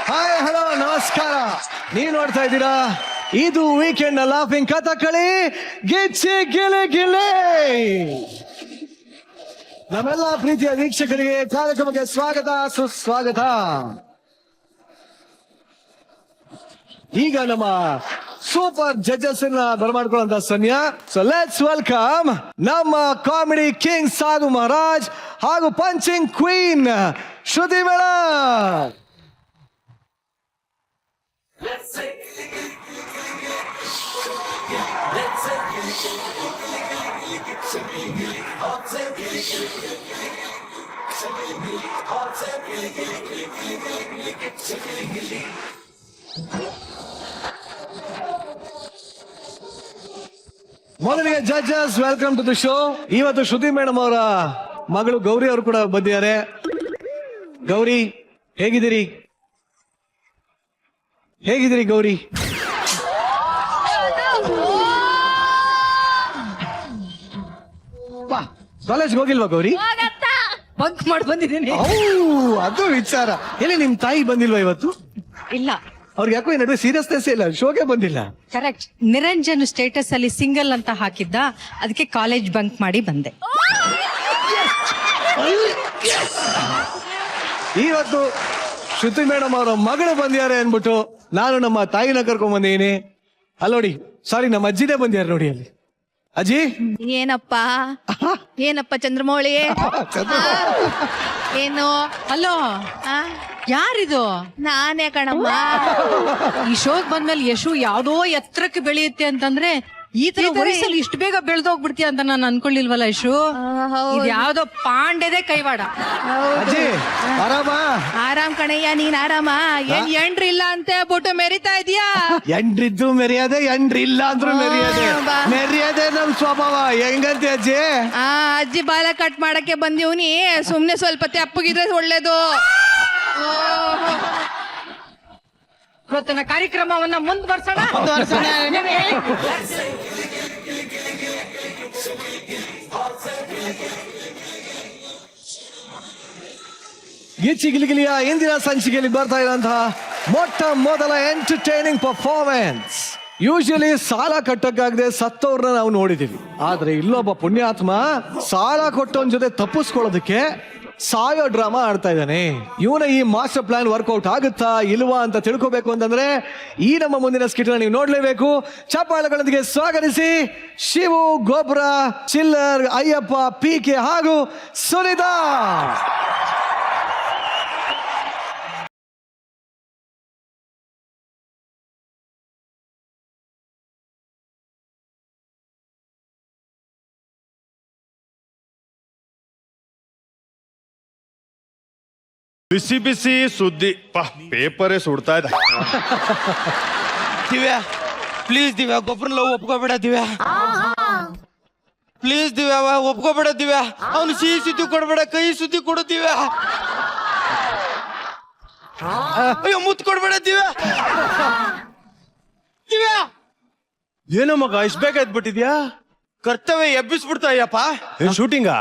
Hi hello ನಮಸ್ಕಾರ. ನೀವು ನೋಡ್ತಾ ಇದ್ದೀರಾ ಇದು ವೀಕೆಂಡ್ ಲಾಫಿಂಗ್ ಕಥಕಳಿ ಗಿಚ್ಚಿ ಗಿಲಿ ಗಿಲಿ. ನಮ್ಮೆಲ್ಲ ಪ್ರೀತಿಯ ವೀಕ್ಷಕರಿಗೆ ಕಾರ್ಯಕ್ರಮಕ್ಕೆ ಸ್ವಾಗತ ಸುಸ್ವಾಗತ. ಈಗ ನಮ್ಮ ಸೂಪರ್ ಜಡ್ಜಸ್ ಬರಮಾಡ್ಕೊಳ್ಳುವಂತ ಸಮಯ. ಸೊ ಲೆಟ್ಸ್ ವೆಲ್ಕಮ್ ನಮ್ಮ ಕಾಮಿಡಿ ಕಿಂಗ್ ಸಾಧು ಮಹಾರಾಜ್ ಹಾಗೂ ಪಂಚಿಂಗ್ ಕ್ವೀನ್ ಶ್ರುತಿ ಮೇಡಮ್. ಮೊದಲಿಗೆ judges welcome to the show. ಇವತ್ತು ಶ್ರುತಿ ಮೇಡಮ್ ಅವರ ಮಗಳು ಗೌರಿ ಅವರು ಕೂಡ ಬಂದಿದ್ದಾರೆ. ಗೌರಿ ಹೇಗಿದ್ದೀರಿ? ಹೇಗಿದ್ದೀರಿ ಗೌರಿ? ಕಾಲೇಜ್ಗೆ ಹೋಗಿಲ್ವಾ ಗೌರಿ? ಬಂಕ್ ಮಾಡಿ ಬಂದಿದ್ದೀನಿ. ಅದು ವಿಚಾರ. ಎಲ್ಲಿ ನಿಮ್ ತಾಯಿ ಬಂದಿಲ್ವಾ ಇವತ್ತು? ಇಲ್ಲ, ಅವ್ರಿಗೆ ಯಾಕೋ ಈ ನಡುವೆ ಸೀರಿಯಸ್ನೆಸ್ ಇಲ್ಲ, ಶೋಗೆ ಬಂದಿಲ್ಲ. ಕರೆಕ್ಟ್. ನಿರಂಜನ್ ಸ್ಟೇಟಸ್ ಅಲ್ಲಿ ಸಿಂಗಲ್ ಅಂತ ಹಾಕಿದ್ದ, ಅದಕ್ಕೆ ಕಾಲೇಜ್ ಬಂಕ್ ಮಾಡಿ ಬಂದೆ. ಇವತ್ತು ಶ್ರುತಿ ಮೇಡಮ್ ಅವರ ಮಗಳು ಬಂದಿದ್ದಾರೆ ಅನ್ಬಿಟ್ಟು ನಾನು ನಮ್ಮ ತಾಯಿನ ಕರ್ಕೊಂಡ್ ಬಂದಿದ್ದೀನಿ. ಅಲ್ಲೋಡಿ, ಸಾರಿ ನಮ್ಮ ಅಜ್ಜಿನೇ ಬಂದಿದ್ದಾರೆ ನೋಡಿ ಅಲ್ಲಿ. ಅಜ್ಜಿ ಏನಪ್ಪ ಚಂದ್ರಮೌಳಿ ಏನು? ಹಲೋ, ಯಾರಿದು? ನಾನೇ ಕಣಮ್ಮ. ಈ ಶೋಕ್ ಬಂದ್ಮೇಲೆ ಯಶು ಯಾವ್ದೋ ಎತ್ತರಕ್ಕೆ ಬೆಳೆಯುತ್ತೆ ಅಂತಂದ್ರೆ ಈ ತರ ವಯಸ್ಸಲ್ಲಿ ಇಷ್ಟು ಬೇಗ ಬೆಳೆದೋಗ್ಬಿಡ್ತೀಯ ಅಂತ ನಾನು ಅನ್ಕೊಳ್ಳಿಲ್ವಲ್ಲ ಯಶು. ಇದು ಯಾವ್ದೋ ಪಾಂಡೆದೇ ಕೈವಾಡ. ಅಜ್ಜಿ ಆರಾಮ? ಆರಾಮ್ ಕಣಯ್ಯ, ನೀನ್ ಆರಾಮ? ಏನ್ ಎಂಡ್ರಿಲ್ಲ ಅಂತ ಬೋಟು ಮೆರಿತಾ ಇದೀಯಾ? ಎಂಡ್ರಿದ್ದು ಮೆರೆಯದೆ, ಎಂಡ್ರಿಲ್ಲ ಅಂದ್ರೂ ಮೆರೆಯದೆ. ಮೆರೆಯದೆ ನಮ್ ಸ್ವಭಾವ. ಹೆಂಗಂತೆ ಅಜ್ಜಿ? ಅಜ್ಜಿ ಬಾಲ ಕಟ್ ಮಾಡಕ್ಕೆ ಬಂದಿವ್ನಿ, ಸುಮ್ನೆ ಸ್ವಲ್ಪ ತೆಪ್ಪಗಿದ್ರೆ ಒಳ್ಳೇದು. ಇವತ್ತಿನ ಕಾರ್ಯಕ್ರಮವನ್ನ ಮುಂದುವರ್ಸೋಣ. ಗಿಚ್ಚಿ ಗಿಲಿಗಿಲಿಯ ಇಂದಿನ ಸಂಚಿಕೆಯಲ್ಲಿ ಬರ್ತಾ ಇರುವಂತಹ ಮೊಟ್ಟ ಮೊದಲ ಎಂಟರ್ಟೈನಿಂಗ್ ಪರ್ಫಾರ್ಮೆನ್ಸ್. ಯೂಶಲಿ ಸಾಲ ಕಟ್ಟಕ್ಕಾಗದೆ ಸತ್ತವ್ರನ್ನ ನಾವು ನೋಡಿದೀವಿ, ಆದ್ರೆ ಇಲ್ಲೊಬ್ಬ ಪುಣ್ಯಾತ್ಮ ಸಾಲ ಕೊಟ್ಟವನ್ ಜೊತೆ ತಪ್ಪಿಸ್ಕೊಳ್ಳೋದಕ್ಕೆ ಸಾಯೋ ಡ್ರಾಮಾ ಆಡ್ತಾ ಇದ್ದಾನೆ. ಇವನ ಈ ಮಾಸ್ಟರ್ ಪ್ಲಾನ್ ವರ್ಕೌಟ್ ಆಗುತ್ತಾ ಇಲ್ವಾ ಅಂತ ತಿಳ್ಕೋಬೇಕು ಅಂತಂದ್ರೆ ಈ ನಮ್ಮ ಮುಂದಿನ ಸ್ಕಿಟ್ ನೀವು ನೋಡ್ಲೇಬೇಕು. ಚಪ್ಪಾಳೆಗಳೊಂದಿಗೆ ಸ್ವಾಗತಿಸಿ ಶಿವು, ಗೊಬ್ರ, ಚಿಲ್ಲರ್, ಅಯ್ಯಪ್ಪ, PK ಹಾಗೂ ಸುನಿತಾ. ಬಿಸಿ ಬಿಸಿ ಸುದ್ದಿ ಪೇಪರೇ ಸುಡ್ತಾ ಇದೆ. ದಿವ್ಯಾ ಪ್ಲೀಸ್, ದಿವ್ಯಾ ಗೊಬ್ಬರ ಲವ್ ಒಪ್ಕೋಬೇಡ ದಿವ್ಯಾ. ಪ್ಲೀಸ್ ದಿವ್ಯಾ ಒಪ್ಕೋಬೇಡ ದಿವ್ಯಾ. ಅವನು ಸಿಹಿ ಸುದ್ದಿ ಕೊಡ್ಬೇಡ, ಕೈ ಸುದ್ದಿ ಕೊಡು ದಿವ್ಯಾ. ಅಯ್ಯೋ ಮುತ್ತು ಕೊಡ್ಬೇಡ ದಿವ್ಯಾ. ದಿವ್ಯಾ ಏನೋ ಮಗ ಇಷ್ಟ ಬೇಗ ಎದ್ಬಿಟ್ಟಿದ್ಯಾ? ಕರ್ತವ್ಯ ಎಬ್ಬಿಸ್ಬಿಡ್ತಾ ಅಯ್ಯಪ್ಪ. ಶೂಟಿಂಗಾ?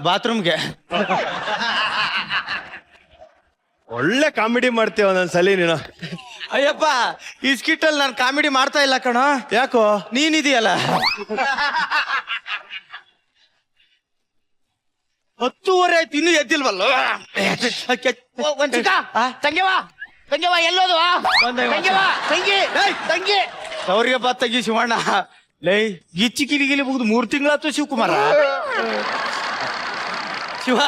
ಬಾತ್ರೂಮ್ಗೆ. ಒಳ್ಳೆ ಕಾಮಿಡಿ ಮಾಡ್ತೀಯ ಒಂದೊಂದ್ಸಲಿ ನೀನು. ಅಯ್ಯಪ್ಪ ಈ ಸ್ಕಿಟ್ ಅಲ್ಲಿ ನಾನು ಕಾಮಿಡಿ ಮಾಡ್ತಾ ಇಲ್ಲ ಕಣ. ಯಾಕೋ? ನೀನಿದೆಯಲ್ಲ 10:30 ಆಯ್ತು, ಇನ್ನೂ ಎದ್ದಿಲ್ವಲ್ಲ. ತಂಗಿವಾ ಎಲ್ಲೋದು? ತಂಗಿ ಅವ್ರಿಗೆ ಬಾ ತೆಗಿ ಶಿವಣ್ಣ. ಲೈ ಗಿಚ್ಚಿ ಕಿಲಿಗಿಲಿ ಮುಗಿದು 3 ತಿಂಗಳಾಯ್ತು ಶಿವಕುಮಾರ. ಶಿವ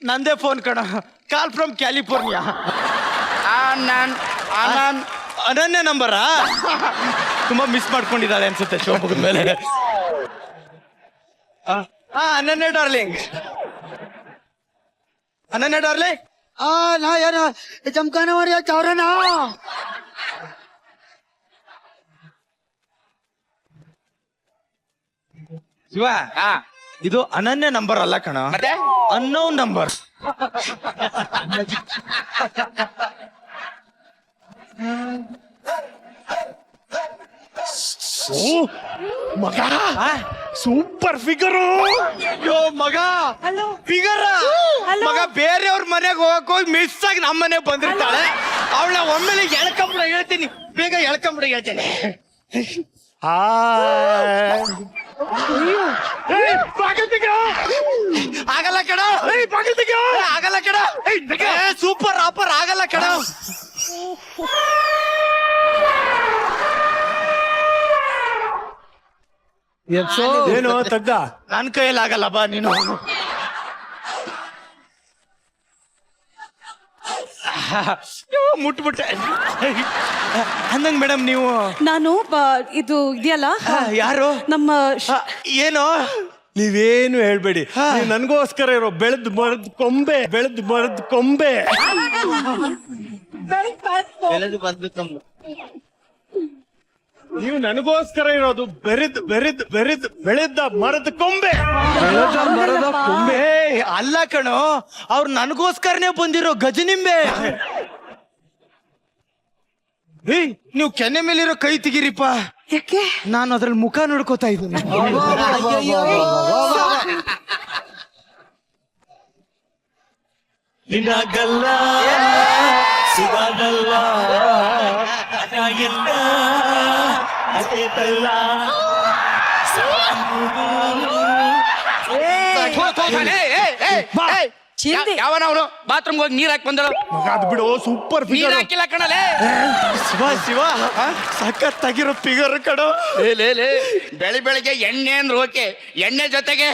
ನಂದೇ ಫೋನ್ ಕಣ, ಕಾಲ್ ಫ್ರಮ್ ಕ್ಯಾಲಿಫೋರ್ನಿಯಾ. ಅನನ್ಯ ನಂಬರಾ? ತುಂಬಾ ಮಿಸ್ ಮಾಡ್ಕೊಂಡಿದ್ದಾಳೆ ಅನ್ಸುತ್ತೆ ಶೋ ಮುಗಿದ್ಮೇಲೆ. ಅನನ್ಯ ಡಾರ್ಲಿಂಗ್, ಅನನ್ಯ ಡಾರ್ಲಿಂಗ್. ನಾ ಏನ ಚಮಕಾನವರಿಯ ಚೌರನಾ? ಶಿವ ಇದು ಅನನ್ಯ ನಂಬರ್ ಅಲ್ಲ ಕಣ, ಅನ್ನೋನ್ ನಂಬರ್. ಮಗ ಸೂಪರ್ ಫಿಗರು. ಅಯ್ಯೋ ಮಗ ಫಿಗರ್ ಮಗ ಬೇರೆಯವ್ರ ಮನೆಗೆ ಹೋಗಿ ಮಿಸ್ ಆಗಿ ನಮ್ಮ ಮನೆಗೆ ಬಂದಿರ್ತಾಳೆ. ಅವಳ ಒಮ್ಮೆಲೆ ಎಳ್ಕೊಂಬಿಡ ಹೇಳ್ತೀನಿ, ಬೇಗ ಎಳ್ಕೊಂಬಿಡ ಹೇಳ್ತೇನೆ. ಆಗಲ್ಲ ಕಣ, ಆಗಲ್ಲ ಕಣ, ಸೂಪರ್ ಆಪರ್ ಆಗಲ್ಲ ಕಣ. ಎಪ್ಸೋ ಏನು ತಗ್ಗ? ನನ್ ಕೈಯಲ್ಲಿ ಆಗಲ್ಲ ಬಾ ನೀನು. ಮುಟ್ಬಿಟ್ಟೆ ಅಂದಂಗ್ ಮೇಡಮ್ ನೀವು ನಾನು ಇದು ಇದೆಯಲ್ಲ ಯಾರು ನಮ್ಮ ಏನು ನೀವೇನು ಹೇಳ್ಬೇಡಿ, ನೀವ್ ನನ್ಗೋಸ್ಕರ ಇರೋ ಬೆಳೆದ್ ಮರದ್ ಕೊಂಬೆ, ಬೆಳೆದ್ ಮರದ್ ಕೊಂಬೆ. ನೀವು ನನಗೋಸ್ಕರ ಇರೋದು ಬೆಳೆದ ಮರದ ಕೊಂಬೆ. ಮರದ ಕೊಂಬೆ. ಅಲ್ಲ ಕಣೋ, ಅವ್ರು ನನಗೋಸ್ಕರನೇ ಬಂದಿರೋ ಗಜನಿಂಬೆ. ನೀವು ಕೆನ್ನೆ ಮೇಲಿರೋ ಕೈ ತೆಗೀರಿಪ್ಪ, ಯಾಕೆ ನಾನು ಅದ್ರಲ್ಲಿ ಮುಖ ನೋಡ್ಕೋತಾ ಇದ್ದೀನಿ. ನಿನಗಲ್ಲ ಸುಧಾಗಲ್ಲ ಅದಾಗಿಲ್ಲ ಅದೇತಲ್ಲ. ಯಾವನ ಅವನು ಬಾತ್ರೂಮ್ ಹೋಗಿ ನೀರ್ ಹಾಕಿ ಬಂದಳು. ಅದು ಬಿಡು, ಸೂಪರ್ ನೀರ್ ಫಿಗರ್. ಹಾಕಿಲ್ಲ ಕಣಲೆ. ಶಿವ ಸಖತ್ತಾಗಿರೋ ಫಿಗರ್ ಕಣೋ. ಬೆಳಿಗ್ಗೆ ಎಣ್ಣೆ ಅಂದ್ರೆ ಓಕೆ, ಎಣ್ಣೆ ಜೊತೆಗೆ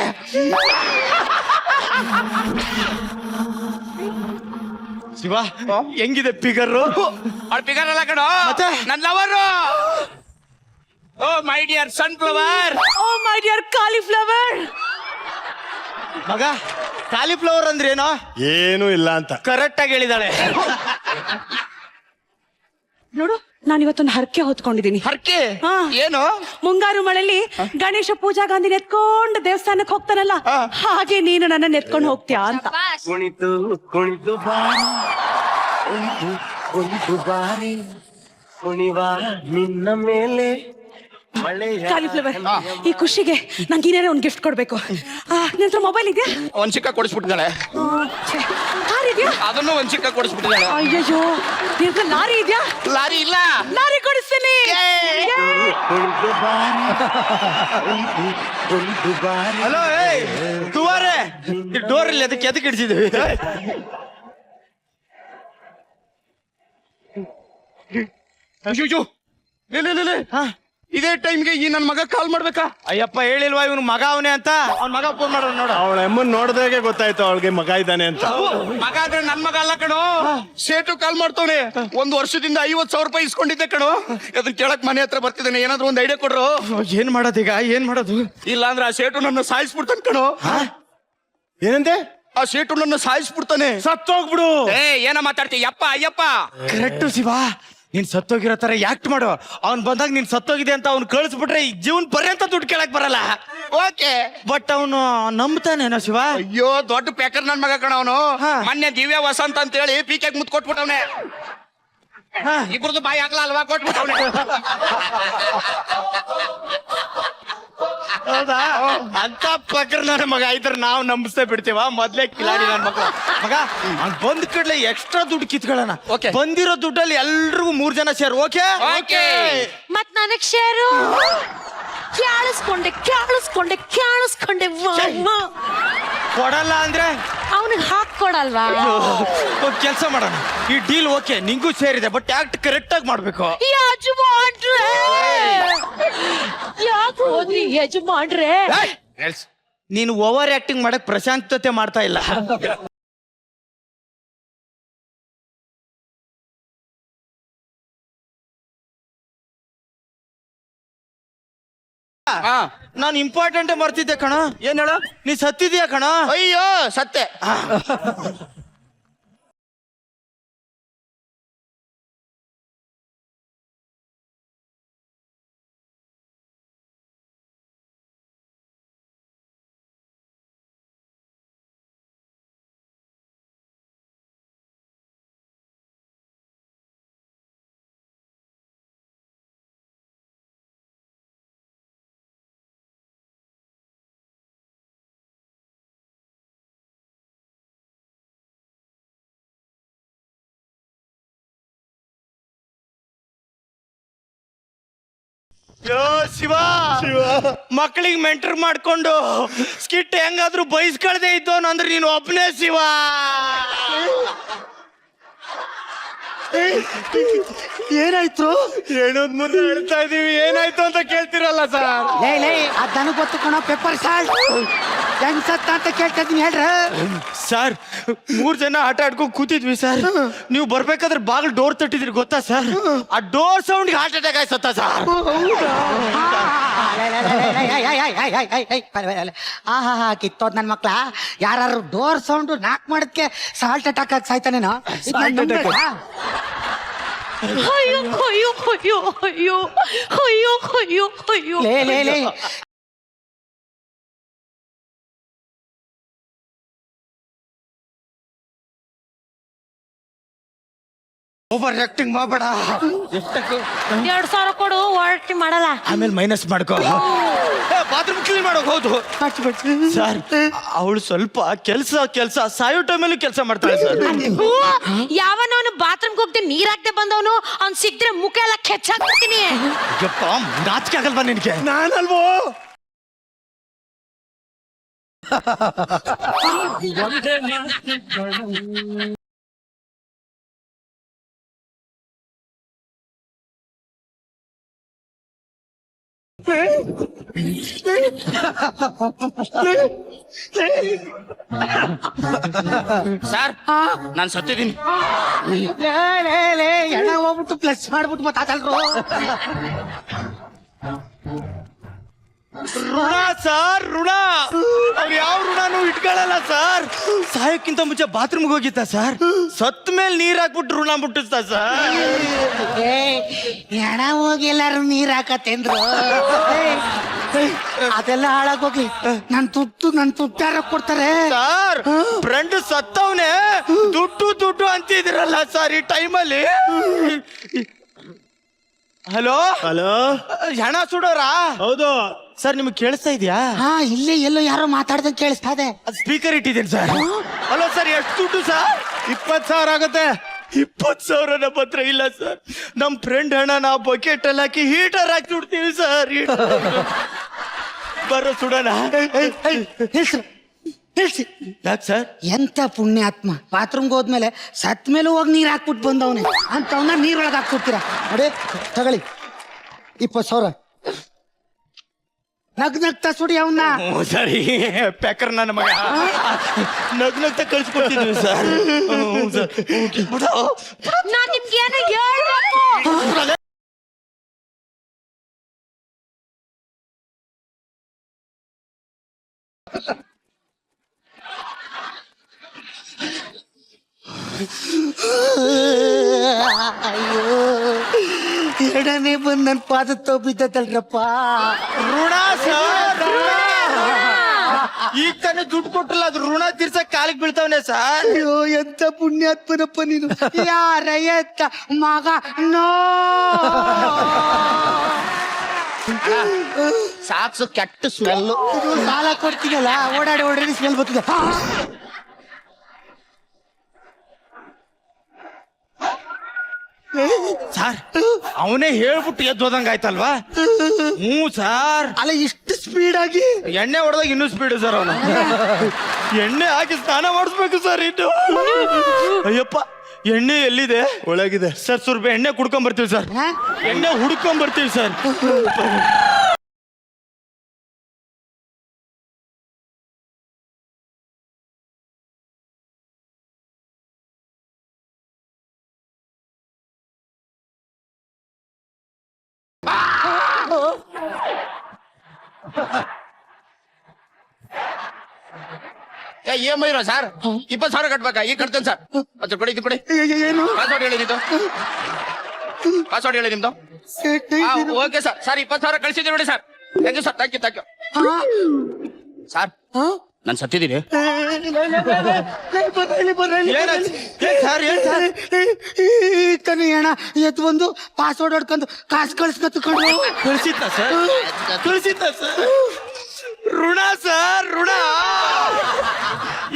ಶಿವ ಹೆಂಗಿದೆ ಫಿಗರ್? ಅವ್ಳ ಫಿಗರ್ ಅಲ್ಲ ಕಣೋ, ನನ್ lover. Oh my dear sunflower. Oh my dear cauliflower. ಮಗ ಕಾಲಿಫ್ಲವರ್ ಅಂದ್ರೆ ಏನೋ ಏನು ಇಲ್ಲ ಅಂತ ಕರೆಕ್ಟ್ ಆಗಿ ಹೇಳಿದಾಳೆ. ನೋಡು, ನಾನು ಇವತ್ತೊಂದು ಹರಕೆ ಹೊತ್ಕೊಂಡಿದ್ದೀನಿ. ಹರ್ಕೆ ಹಾ. ಏನು? ಮುಂಗಾರು ಮಳೆಯಲ್ಲಿ ಗಣೇಶ ಪೂಜಾ ಗಾಂಧಿ ಎತ್ಕೊಂಡು ದೇವಸ್ಥಾನಕ್ಕೆ ಹೋಗ್ತಾನಲ್ಲ, ಹಾಗೆ ನೀನು ನನ್ನ ಎತ್ಕೊಂಡು ಹೋಗ್ತೀಯಾ ಅಂತ. ಕುಣಿತು ಕುಣಿತು ಬಾರಿ ಕುಣಿತು ಬಾರಿ ಕುಣಿವ ನಿನ್ನ ಮೇಲೆ ಮಳೆಯ ಕಾಲಿಫ್ಲವರ್, ಈ ಖುಷಿಗೆ ನಂಗೆ ಏನಾರ ಒಂದು ಗಿಫ್ಟ್ ಕೊಡ್ಬೇಕು. ನಿನ್ನ ಹತ್ರ ಮೊಬೈಲ್ ಇದೆಯಾ? ಒಂದ್ ಚಿಕ್ಕ ಕೊಡಿಸ್ಬಿಟ್ಟಿದ್ದಾಳೆ. ಕಾರ್ ಇದೆಯಾ? ಅದನ್ನು ಒಂದ್ ಚಿಕ್ಕ ಕೊಡಿಸ್ಬಿಟ್ಟಿದ್ದಾಳೆ. ಅಯ್ಯಯ್ಯೋ, ನಿನ್ನ ಹತ್ರ ಲಾರಿ ಇದೆಯಾ? ಲಾರಿ ಇಲ್ಲ. ಲಾರಿ ಕೊಡಿಸ್ತೀನಿ. ಕುಣಿತು ಬಾರಿ ಕುಣಿತು ಬಾರಿ. ಹಲೋ, ತುವಾರೆ ಡೋರ್ ಇಲ್ಲಿ ಅದಕ್ಕೆ ಎದಕ್ಕೆ ಹಿಡಿಸಿದ್ವಿ? ಇದೇ ಟೈಮ್ಗೆ ಈ ನನ್ ಮಗ ಕಾಲ್ ಮಾಡ್ಬೇಕಾ? ಅಯ್ಯಪ್ಪ ಹೇಳಿಲ್ವಾ ಇವನು ಮಗ ಅವನೇ ಅಂತ? ಅವ್ನ ಮಗ ಫೋನ್ ಮಾಡೋಣ ನೋಡ. ಅವಳ ಅಮ್ಮನ್ ನೋಡ್ದಾಗೆ ಗೊತ್ತಾಯ್ತು ಅವಳಿಗೆ ಮಗ ಇದ್ದಾನೆ ಅಂತ. ಮಗ ಆದ್ರೆ ನನ್ ಮಗ ಅಲ್ಲ ಕಣೋ. ಸೇಟು ಕಾಲ್ ಮಾಡ್ತವನೆ. 1 ವರ್ಷದಿಂದ 50,000 ರೂಪಾಯಿ ಇಸ್ಕೊಂಡಿದ್ದೆ ಕಣೋ. ಅದನ್ನ ಕೇಳಕ್ ಮನೆ ಹತ್ರ ಬರ್ತಿದ್ದಾನೆ. ಏನಾದ್ರು ಒಂದ್ ಐಡಿಯಾ ಕೊಡ್ರು. ಏನ್ ಮಾಡೋದೀಗ, ಏನ್ ಮಾಡೋದು? ಇಲ್ಲ ಅಂದ್ರೆ ಆ ಸೇಟು ನನ್ನ ಸಾಯಿಸ್ಬಿಡ್ತಾನೆ ಕಣೋ. ಏನಂತೆ? ಆ ಸೇಟು ನನ್ನ ಸಾಯಿಸ್ಬಿಡ್ತಾನೆ. ಸತ್ತೋಗ್ಬಿಡು. ಏನ ಮಾತಾಡ್ತೀಯ? ಯಪ್ಪ ಅಯ್ಯಪ್ಪ. ಕರೆಕ್ಟ್ ಶಿವ, ನೀನ್ ಸತ್ತೋಗಿರೋ ತರ ಯಾಕ್ಟ್ ಮಾಡು. ಅವ್ನ್ ಬಂದಾಗ ನೀನ್ ಸತ್ತೋಗಿದೆ ಅಂತ ಅವ್ನು ಕಳಿಸ್ಬಿಟ್ರೆ ಈ ಜೀವನ್ ಪರ್ಯಂತ ದುಡ್ಡು ಕೇಳಕ್ ಬರಲ್ಲ. ಓಕೆ, ಬಟ್ ಅವನು ನಂಬ್ತಾನೇನೋ ಶಿವ? ಅಯ್ಯೋ, ದೊಡ್ಡ ಪ್ಯಾಕರ್ ನನ್ ಮಗ ಕಣ ಅವನು. ಮೊನ್ನೆ ದಿವ್ಯ ವಸಂತ ಅಂತ ಹೇಳಿ ಪೀಕೆಗ್ ಮುತ್ ಕೊಟ್ಬಿಟ್ಟವನೆ. ಇಬ್ರದ್ದು ಬಾಯಿ ಹಾಕ್ಲ ಅಲ್ವಾ, ಕೊಟ್ಬಿಟ್ಟವನೆ. ಹೌದಾ? ಅಂತ ಪಕ್ಕರ್ ನನ್ನ ಮಗ ಇದ್ರೆ ನಾವು ನಂಬಿಸ್ತೇ ಬಿಡ್ತೀವ? ಮೊದ್ಲೇ ಕಿಲಾಡಿ ನನ್ ಮಗ. ಮಗ ಬಂದ್ ಕಡ್ಲೆ ಎಕ್ಸ್ಟ್ರಾ ದುಡ್ಡು ಕಿತ್ಕೊಳ್ಳೋಣ. ಬಂದಿರೋ ದುಡ್ಡಲ್ಲಿ ಎಲ್ರಿಗೂ 3 ಜನ ಶೇರ್. ಓಕೆ? ಮತ್ ನನಗ್ ಶೇರು ಕೇಳಿಸ್ಕೊಂಡೆ ಕೊಡಲ್ಲ ಅಂದ್ರೆ ಅವನಿಗೆ ಹಾಕೊಡಲ್ವಾ? ಕೆಲಸ ಮಾಡೋಣ, ಈ ಡೀಲ್ ಓಕೆ, ನಿಂಗೂ ಸೇರಿದೆ, ಬಟ್ ಆಕ್ಟ್ ಕರೆಕ್ಟ್ ಆಗಿ ಮಾಡ್ಬೇಕು. ಯಾಕೆ ಹೋದ್ರಿ ಯಜಮಾನ್ರೆ? ನೀನು ಓವರ್ ಆಕ್ಟಿಂಗ್ ಮಾಡಕ್ ಪ್ರಶಾಂತತೆ ಮಾಡ್ತಾ ಇಲ್ಲ. ನಾನು ಇಂಪಾರ್ಟೆಂಟ್ ಮರ್ತಿದ್ದೆ ಕಣ. ಏನ್ ಹೇಳ? ನೀ ಸತ್ತಿದ್ಯಾ ಕಣ? ಅಯ್ಯೋ ಸತ್ತೆ. ಯೋ ಶಿವ ಮಕ್ಕಳಿಗೆ ಮೆಂಟರ್ ಮಾಡ್ಕೊಂಡು ಸ್ಕಿಟ್ ಹೆಂಗಾದ್ರೂ ಬಯಸ್ಕೊಳ್ದೆ ಇದ್ದವನು ಅಂದ್ರೆ ನೀನು ಒಬ್ಬನೇ ಶಿವ. ಏನಾಯ್ತು? ಹೇಳೋದ್ ಮುಂದೆ ಹೇಳ್ತಾ ಇದೀವಿ, ಏನಾಯ್ತು ಅಂತ ಕೇಳ್ತಿರಲ್ಲ ಸರ್. ಲೇ ಅದ್ ನನಗ್ ಗೊತ್ತು ಕಣ, ಪೆಪ್ಪರ್ ಸಾಲ್ಟ್ ಹೆಂಗ್ ಸತ್ತ ಅಂತ ಕೇಳ್ತಾ ಇದೀನಿ, ಹೇಳ್ರ. ಸರ್ 3 ಜನ ಆಟ ಆಡ್ಕೊಂಡು ಕೂತಿದ್ವಿ ಸರ್, ನೀವು ಬರ್ಬೇಕಾದ್ರೆ ಬಾಗಿಲು ಡೋರ್ ತಟ್ಟಿದ್ರಿ ಗೊತ್ತಾ ಸರ್? ಆ ಡೋರ್ ಸೌಂಡ್ಗೆ ಹಾರ್ಟ್ ಅಟ್ಯಾಕ್ ಆಯ್ತು ಸತ್ತ ಸರ್. ಆಹಾ ಕಿತ್ತೋದ್ ನನ್ ಮಕ್ಳ, ಯಾರು ಡೋರ್ ಸೌಂಡ್ ನಾಕ್ ಮಾಡದ್ಕೆ ಸಾಲ್ಟ್ ಅಟ್ಯಾಕ್ ಆಗಿ ಸಾಯ್ತಾನೇನೋ? ಅಯ್ಯೋ ಅಯ್ಯೋ ಅಯ್ಯೋ ಅಯ್ಯೋ ಅಯ್ಯೋ ಅಯ್ಯೋ ಅಯ್ಯೋ. ಲೇ ಓವರ್ ಆಕ್ಟಿಂಗ್ ಮಾಡಬೇಡ. 2,000 ಕೊಡು, ಹೊರಟಿ ಮಾಡಲ್ಲ. ಆಮೇಲೆ ಮೈನಸ್ ಮಾಡ್ಕೋ. ಬಾತ್ರೂಮ್ ಕ್ಲೀನ್ ಮಾಡೋಕ್ ಹೌದು ಸರ್. ಅವಳು ಸ್ವಲ್ಪ ಕೆಲಸ ಸಾಯೋ ಟೈಮಲ್ಲಿ ಕೆಲಸ ಮಾಡ್ತಾಳೆ ಸರ್. ಯಾವನವನು ಬಾತ್ರೂಮ್ಗೆ ಹೋಗ್ತೀನಿ ನೀರ್ ಹಾಕ್ದೆ ಬಂದವನು ಅವ್ನ್ ಸಿಕ್ದ್ರೆ ಮುಖ ಎಲ್ಲ ಕೆಚ್ಚಾಕ್ಬಿಡ್ತೀನಿ. ಯಪ್ಪ ನಾಚಿಕೆ ಆಗಲ್ವಾ ನಿನ್ಗೆ? ನಾನಲ್ವೋ? ಸರ್ ನಾನು ಸತ್ತಿದ್ದೀನಿ. ಎಣ ಹೋಗ್ಬಿಟ್ಟು ಪ್ಲಸ್ ಮಾಡ್ಬಿಟ್ಟು ಮಾತಾಡಲ್ರು. ಋಣ ಸರ್, ಋಣ. ಅವ್ರು ಯಾವ ಋಣನೂ ಇಟ್ಕೊಳ್ಳಲ್ಲ ಸರ್. ಸಾಯಕ್ಕಿಂತ ಮುಂಚೆ ಬಾತ್ರೂಮ್ಗೆ ಹೋಗಿತ್ತ ಸರ್, ಸತ್ ಮೇಲೆ ನೀರ್ ಹಾಕ್ಬಿಟ್ಟು ಋಣ ಮುಟ್ಟಿಸ್ತಾ ಸರ್. ಎಣ ಹೋಗಿ ಎಲ್ಲಾರು ನೀರ್ ಹಾಕತ್ತೇಂದ್ರು. ಅದೆಲ್ಲ ಹಾಳಾಗೋಗಿ ನನ್ ತುಟ್ಟು ಯಾರ ಕೊಡ್ತಾರೆ ಸರ್? ಫ್ರೆಂಡ್ ಸತ್ತವನೇ ದುಡ್ಡು ಅಂತಿದಿರಲ್ಲ ಸರ್ ಈ ಟೈಮಲ್ಲಿ. ಹಲೋ ಹಲೋ, ಹೆಣ ಸುಡೋರಾ? ಹೌದು ಸರ್ ನಿಮ್ಗೆ ಕೇಳಿಸ್ತಾ ಇದೆಯಾ? ಹಾ, ಇಲ್ಲೇ ಎಲ್ಲೋ ಯಾರೋ ಮಾತಾಡ್ದಂಗ್ ಕೇಳಿಸ್ತಾ ಇದೆ. ಸ್ಪೀಕರ್ ಇಟ್ಟಿದ್ದೀನಿ ಸರ್. ಹಲೋ ಸರ್, ಎಷ್ಟು ದುಡ್ಡು ಸರ್? 20,000 ಆಗುತ್ತೆ. 20,000 ನಮ್ಮ ಹತ್ರ ಇಲ್ಲ ಸರ್. ನಮ್ ಫ್ರೆಂಡ್ ಹಣ ನಾವು ಬಕೆಟ್ ಅಲ್ಲಿ ಹಾಕಿ ಹೀಟರ್ ಹಾಕಿ ಸುಡ್ತೀವಿ ಸರ್. ಬರೋ ಸುಡೋಣ. ಯಾಕೆ ಸರ್? ಎಂತ ಪುಣ್ಯಾತ್ಮ, ಬಾತ್ರೂಮ್ಗೆ ಹೋದ್ಮೇಲೆ ಸತ್ ಮೇಲೆ ಹೋಗಿ ನೀರ್ ಹಾಕ್ಬಿಟ್ಟು ಬಂದವನೆ ಅಂತವನ್ನ ನೀರೊಳಗೆ ಹಾಕ್ಬಿಡ್ತೀರಾ ನೋಡಿ. ತಗೊಳ್ಳಿ 20,000. ನಗ್ನಗ್ತಾ ಸುಡಿ ಅವನ್ನ. ಸರಿ ಪ್ಯಾಕರ್ ನನ್ನ ಮಗ ನಗ್ನಗ್ತಾ ಕಳ್ಸಿಕೊಡ್ತಿದ್ವಿ ಸರ್. ನಾನ್ ನಿಮ್ಗೆ ಏನೋ ಹೇಳ್ಬೇಕು. ಅಯ್ಯೋ, ಎರಡನೇ ಬಂದ್ ನನ್ ಪಾದ ತೋಬಿದ್ದಲ್ರಪ್ಪ. ಋಣ ಸರ್, ಈಗ ತಾನೇ ದುಡ್ಡು ಕೊಟ್ಟಲ್ಲ, ಅದು ಋಣ ತೀರ್ಸಕ್ ಕಾಲಿಗೆ ಬೀಳ್ತಾವನೆ ಸರ್. ಅಯ್ಯೋ, ಎಂತ ಪುಣ್ಯಾತ್ಮನಪ್ಪ ನೀನು. ಯಾರ ಎತ್ತ ಮಗ ನೋ ಸಾಕ್ಸು ಕೆಟ್ಟ ಸ್ಮೆಲ್. ಸಾಲ ಕೊಡ್ತೀನಲ್ಲ, ಓಡಾಡಿ ಸ್ಮೆಲ್ ಬರ್ತದೆ. ಸರ್ ಅವನೇ ಹೇಳ್ಬಿಟ್ಟು ಎದ್ದೋದಂಗ ಆಯ್ತಲ್ವಾ? ಹ್ಞೂ ಸರ್. ಅಲ್ಲ, ಇಷ್ಟು ಸ್ಪೀಡ್ ಆಗಿ ಎಣ್ಣೆ ಹೊಡೆದಾಗ ಇನ್ನೂ ಸ್ಪೀಡ್ ಸರ್ ಅವನು. ಎಣ್ಣೆ ಹಾಕಿ ಸ್ನಾನ ಮಾಡಿಸ್ಬೇಕು ಸರ್ ಇನ್ನು. ಅಯ್ಯಪ್ಪ, ಎಣ್ಣೆ ಎಲ್ಲಿದೆ? ಒಳಗಿದೆ ಸರ್. ಸ್ವಲ್ಪ ಎಣ್ಣೆ ಕುಡ್ಕೊಂಡ್ ಬರ್ತೀವಿ ಸರ್. ಎಣ್ಣೆ ಹುಡ್ಕೊಂಡ್ ಬರ್ತೀವಿ ಸರ್. ಏನ್ ಬೈರೋ ಸರ್? 20,000 ಕಟ್ಬೇಕಾ? ಈಗ ಕಟ್ತೇನೆ ಸರ್. ಅದು ಕೊಡಿ, ಇದು ಕೊಡಿ. ಪಾಸ್ವರ್ಡ್ ಹೇಳಿ ನಿಮ್ದು. ಪಾಸ್ವರ್ಡ್ ಹೇಳಿ ನಿಮ್ದು. Okay sir. ಸರ್ 20,000 ಕಳಿಸಿದ್ರಿ ನೋಡಿ sir. Thank you sir. Thank you sir. ನಾನು ಸತ್ತಿದ್ದೀನಿ. ತಾನೆ ಅಣ್ಣ ಎದ್ದು ಬಂದು ಪಾಸ್ವರ್ಡ್ ಹೊಡ್ಕೊಂಡು ಕಾಸು ಕಳ್ಸ್ಕೊಂಡು ಕಳಿಸಿತ್ತ ಸರ್? ಕಳಿಸಿತ್ತ ಸರ್? ಋಣ ಸರ್, ಋಣ.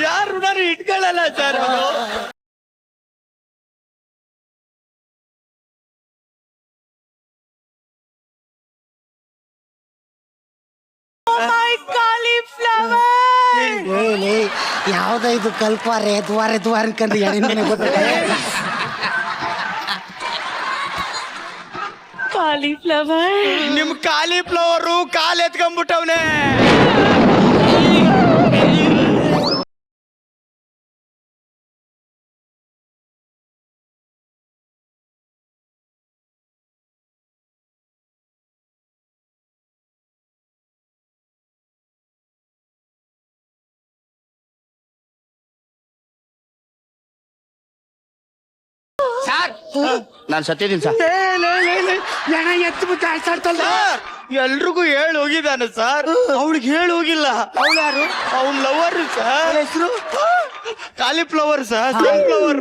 ಯಾರು ಋಣ ಇಟ್ಕೊಳ್ಳಲ್ಲ ಸರ್. ಯಾವ್ದ ಇದು ಕಲ್ಪಾರೆ ದ್ವಾರೆ ದ್ವಾರ ಅನ್ಕಂದ್ರೆ ಯಾರಿನ ಗೊತ್ತಾಗ ಕಾಲಿಫ್ಲವರ್ ನಿಮ್ ಕಾಲಿಫ್ಲವರು ಕಾಲ್ ಎತ್ಕೊಂಡ್ಬಿಟ್ಟವ್ನೆ. ಸರ್ ನಾನು ಸತ್ಯದೀನಿ ಸರ್. ಎತ್ಬಿಟ್ಟು ಆಡ್ಸಾಡ್ತಲ್ಲ ಎಲ್ರಿಗೂ ಹೇಳಿ ಹೋಗಿದ್ದಾನೆ ಸರ್. ಅವಳಿಗೆ ಹೇಳಿ ಹೋಗಿಲ್ಲ. ಅವಳು ಯಾರು ಅವ್ನ ಲವರ್ ಸರ್. ಹೆಸರು ಕಾಲಿಫ್ಲವರ್ ಸರ್. ಸನ್ಫ್ಲವರ್.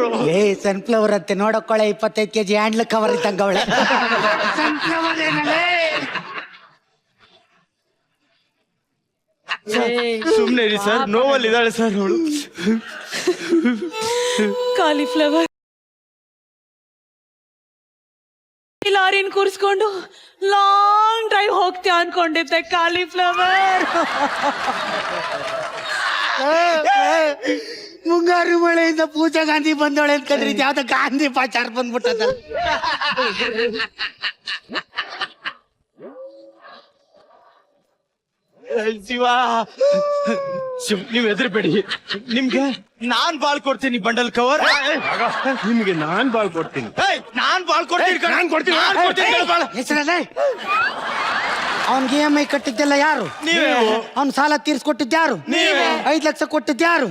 ಸನ್ಫ್ಲವರ್ ಅಂತೆ ನೋಡಕ್ಕೊಳೆ 25 kg ಹ್ಯಾಂಡ್ಲ್ ಕವರ್ ಇದ್ದಂಗ ಅವಳೆ ಸನ್ಫ್ಲವರ್ ಏನಲ್ಲೇ ಸುಮ್ನೆ ಇರಿ ಸರ್, ನೋವಲ್ಲಿ ಇದ್ದಾಳೆ ಸರ್ ಅವಳು. ಕಾಲಿಫ್ಲವರ್ ಲಾರಿನ್ ಕೂರಿಸ್ಕೊಂಡು ಲಾಂಗ್ ಡ್ರೈವ್ ಹೋಗ್ತೀಯ ಅನ್ಕೊಂಡಿದ್ದೆ ಕಾಲಿಫ್ಲವರ್. ಮುಂಗಾರು ಮಳೆಯಿಂದ ಪೂಜಾ ಗಾಂಧಿ ಬಂದವಳೆ ಅನ್ಕೊಂಡ್ರಿ ಯಾವ್ದೋ ಗಾಂಧಿ ಪಾಚಾರ ಬಂದ್ಬಿಟ್ಟದ. ಶಿವ ನೀವ್ ಹೆದರ್ಬೇಡಿ, ನಿಮ್ಗೆ ನಾನ್ ಬಾಳ್ ಕೊಡ್ತೀನಿ ಬಂಡಲ್ ಕವರ್. ನಿಮ್ಗೆ ನಾನ್ ಬಾಳ್ ಕೊಡ್ತೀನಿ. ನಾನ್ ಬಾಳ್ ಕೊಡ್ತೀನಿ. ಹೆಸರಲ್ಲೇ ಅವನ್ಗೆ EMI ಕಟ್ಟಿದ್ದೆಲ್ಲ ಯಾರು? ನೀವೇ. ಅವ್ನ್ ಸಾಲ ತೀರ್ಸ್ಕೊಟ್ಟಿದ್ ಯಾರು? ನೀವೇ. 5 ಲಕ್ಷ ಕೊಟ್ಟಿದ್ ಯಾರು?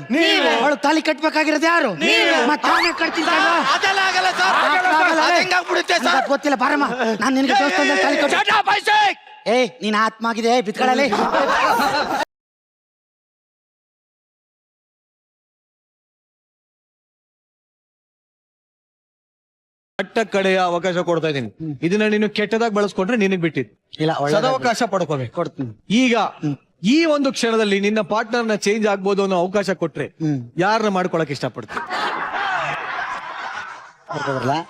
ಅವಳು ತಾಲಿ ಕಟ್ಬೇಕಾಗಿರೋದು ಯಾರು? ಮತ್ತೆ ಕಟ್ತಿದ್ದ ಅದೆಲ್ಲ ಆಗಲ್ಲ ಸರ್. ಹೆಂಗಾಗ್ಬಿಡುತ್ತೆ ಸರ್? ಗೊತ್ತಿಲ್ಲ ಬಾರಮ್ಮ, ನಾನ್ ನಿನ್ಗೆ ದೇವಸ್ಥಾನದಲ್ಲಿ ತಾಲಿ ಕಟ್ಟಿ. ಏ ನೀನ್ ಆತ್ಮ ಆಗಿದೆ ಬಿತ್ಕೊಳ್ಳಲಿ. ಕಟ್ಟ ಕಡೆಯ ಅವಕಾಶ ಕೊಡ್ತಾ ಇದೀನಿ. ಇದನ್ನ ನೀನು ಕೆಟ್ಟದಾಗ ಬಳಸ್ಕೊಂಡ್ರೆ ನಿನಗ್ ಬಿಟ್ಟಿದ್ದು. ಇಲ್ಲ ಸದಾವಕಾಶ ಪಡ್ಕೋಬೇಕು. ಕೊಡ್ತೀನಿ. ಈಗ ಈ ಒಂದು ಕ್ಷಣದಲ್ಲಿ ನಿನ್ನ ಪಾರ್ಟ್ನರ್ ನ ಚೇಂಜ್ ಆಗ್ಬೋದು ಅನ್ನೋ ಅವಕಾಶ ಕೊಟ್ರೆ ಯಾರನ್ನ ಮಾಡ್ಕೊಳಕ್ ಇಷ್ಟಪಡ್ತೀನಿ?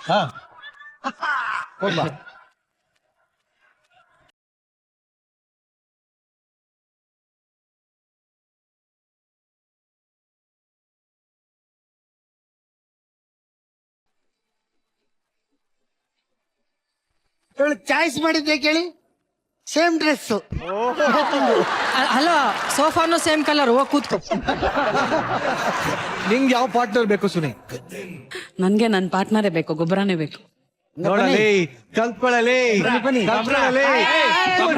ಹಾ ಚಾಯ್ಸ್ ಮಾಡಿದ್ದೆ ಕೇಳಿ, ಸೇಮ್ ಡ್ರೆಸ್. ಅಲ್ಲ, ಸೋಫಾನು ಸೇಮ್ ಕಲರ್. ಹೋಗ್ ಕೂತ್ಕೋ. ನಿಂಗೆ ಯಾವ ಪಾರ್ಟ್ನರ್ ಬೇಕು ಸುನಿ? ನನ್ಗೆ ನನ್ ಪಾರ್ಟ್ನರೇ ಬೇಕು, ಗೊಬ್ಬರನೇ ಬೇಕು. ನೋಡಲಿ, ಕಲ್ತ್ಕೊಳ್ಳಲಿ, ಬನ್ನಿ. ಕಲ್ತ್ಕೊಳ್ಳಲಿ.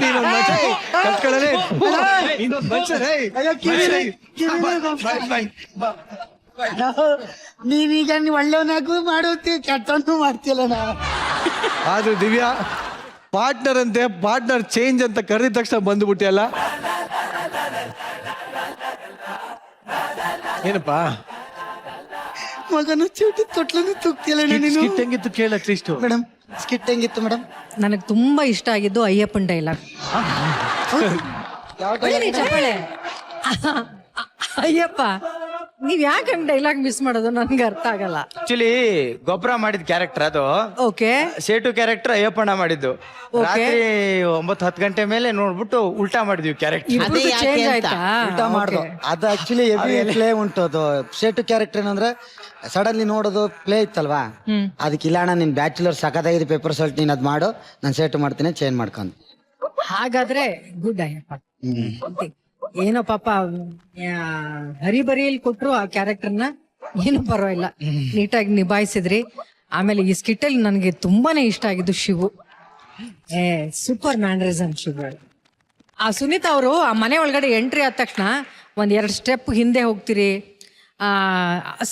ನೀನೊಂದ್ ಮನುಷ್ಯ, ಕಲ್ತ್ಕೊಳ್ಳಲಿ. ಇನ್ನೊಂದ್ ಮನುಷ್ಯ, ನೀವೀಗ ನೀವು ಒಳ್ಳೆಯವನಾಗೂ ಮಾಡುತ್ತಿ ಕೆಟ್ಟವನು ಮಾಡ್ತಿಲ್ಲ ನಾ. ಆದ್ರೆ ದಿವ್ಯಾ, ಪಾರ್ಟ್ನರ್ ಅಂತೆ, ಪಾರ್ಟ್ನರ್ ಚೇಂಜ್ ಅಂತ ಕರೆದ ತಕ್ಷಣ ಬಂದ್ಬಿಟ್ಟಿ ಅಲ್ಲ. ಏನಪ್ಪಾ ಮಗನು ಚೂಟಿ ತೊಟ್ಲನ್ನು ತುಕ್ತಿಲ್ಲ ನೀನು. ಸ್ಕಿಟ್ ಹೆಂಗಿತ್ತು ಕೇಳ ಅಟ್ಲೀಸ್ಟ್. ಮೇಡಮ್ ಸ್ಕಿಟ್ ಹೆಂಗಿತ್ತು ಮೇಡಮ್? ನನಗೆ ತುಂಬಾ ಇಷ್ಟ ಆಗಿದ್ದು ಅಯ್ಯಪ್ಪನ್ ಡೈಲಾಗ್. ಅಯ್ಯಪ್ಪ, ನೀವ್ ಯಾಕೆ ಡೈಲಾಗ್ ಮಿಸ್ ಮಾಡೋದು ನನ್ಗೆ ಅರ್ಥ ಆಗಲ್ಲ. ಆಕ್ಚುಲಿ ಗೊಬ್ಬರ ಮಾಡಿದ ಕ್ಯಾರೆಕ್ಟರ್ ಅದು. ಓಕೆ. ಸೇಟು ಕ್ಯಾರೆಕ್ಟರ್ ಅಯ್ಯಪ್ಪಣ್ಣ ಮಾಡಿದ್ದು. ರಾತ್ರಿ 9-10 ಗಂಟೆ ಮೇಲೆ ನೋಡ್ಬಿಟ್ಟು ಉಲ್ಟಾ ಮಾಡಿದ್ವಿ ಕ್ಯಾರೆಕ್ಟರ್. ಚೇಂಜ್ ಆಯ್ತಾ? ಊಟ ಮಾಡ್ದು ಅದು ಆಕ್ಚುಲಿ ಹೆವಿ ಪ್ಲೇ ಉಂಟು. ಅದು ಶೇಟು ಕ್ಯಾರೆಕ್ಟರ್ ಏನಂದ್ರೆ ಸಡನ್ಲಿ ನೋಡೋದು ಪ್ಲೇ ಇತ್ತಲ್ವಾ, ಅದಕ್ಕೆ ಇಲ್ಲ ಅಣ್ಣ ನಿನ್ ಬ್ಯಾಚುಲರ್ ಸಖತ್ತಾಗಿದೆ ಪೇಪರ್ ಸಾಲ್ಟ್, ನೀನ್ ಅದ್ ಮಾಡು, ನಾನು ಸೇಟು ಮಾಡ್ತೀನಿ ಚೇಂಜ್ ಮಾಡ್ಕೊಂಡು. ಹಾಗಾದ್ರೆ ಗುಡ್ ಅಯ್ಯಪ್ಪ. ಏನೋ ಪಾಪ ಹರಿಬರಿಯಲ್ಲಿ ಕೊಟ್ರು ಆ ಕ್ಯಾರೆಕ್ಟರ್ನ, ಏನು ಪರವಾಗಿಲ್ಲ, ನೀಟಾಗಿ ನಿಭಾಯಿಸಿದ್ರಿ. ಆಮೇಲೆ ಈ ಸ್ಕಿಟ್ಟಲ್ಲಿ ನನಗೆ ತುಂಬಾನೇ ಇಷ್ಟ ಆಗಿದ್ದು ಶಿವು. Super mannerism Shivu. ಆ ಸುನೀತಾ ಅವರು ಆ ಮನೆ ಒಳಗಡೆ ಎಂಟ್ರಿ ಆದ ತಕ್ಷಣ 1-2 ಸ್ಟೆಪ್ ಹಿಂದೆ ಹೋಗ್ತೀರಿ.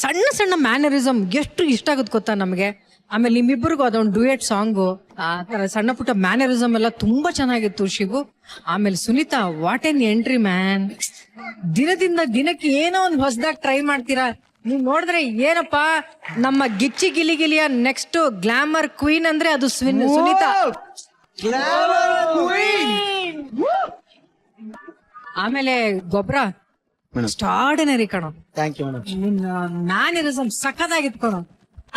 ಸಣ್ಣ ಸಣ್ಣ ಮ್ಯಾನರಿಸಮ್ ಎಷ್ಟು ಇಷ್ಟ ಆಗುತ್ತೆ ಗೊತ್ತಾ ನಮಗೆ. ಆಮೇಲೆ ನಿಮ್ಮಿಬ್ಬರಿಗೂ ಅದೊಂದು ಡ್ಯೂಯೆಟ್ ಸಾಂಗು, ಆ ಥರ ಸಣ್ಣ ಪುಟ್ಟ ಮ್ಯಾನರಿಸಮ್ ಎಲ್ಲ ತುಂಬಾ ಚೆನ್ನಾಗಿತ್ತು ಶಿವು. ಆಮೇಲೆ Sunita, what N entry man. ದಿನದಿಂದ ದಿನಕ್ಕೆ ಏನೋ ಒಂದು ಹೊಸದಾಗಿ ಟ್ರೈ ಮಾಡ್ತೀರಾ. ನೀವ್ ನೋಡಿದ್ರೆ ಏನಪ್ಪಾ, ನಮ್ಮ ಗಿಚ್ಚಿ ಗಿಲಿಗಿಲಿಯ ನೆಕ್ಸ್ಟ್ ಗ್ಲಾಮರ್ ಕ್ವೀನ್ ಅಂದ್ರೆ ಅದು ಸುನೀತಾ. ಆಮೇಲೆ ಗೊಬ್ಬರ ಎಕ್ಸ್ಟ್ರಾರ್ಡಿನರಿ ಕಣೋ. Thank you madam. ಮ್ಯಾನರಿಸಮ್ ಸಖತ್ತಾಗಿತ್ತು ಕಣೋ.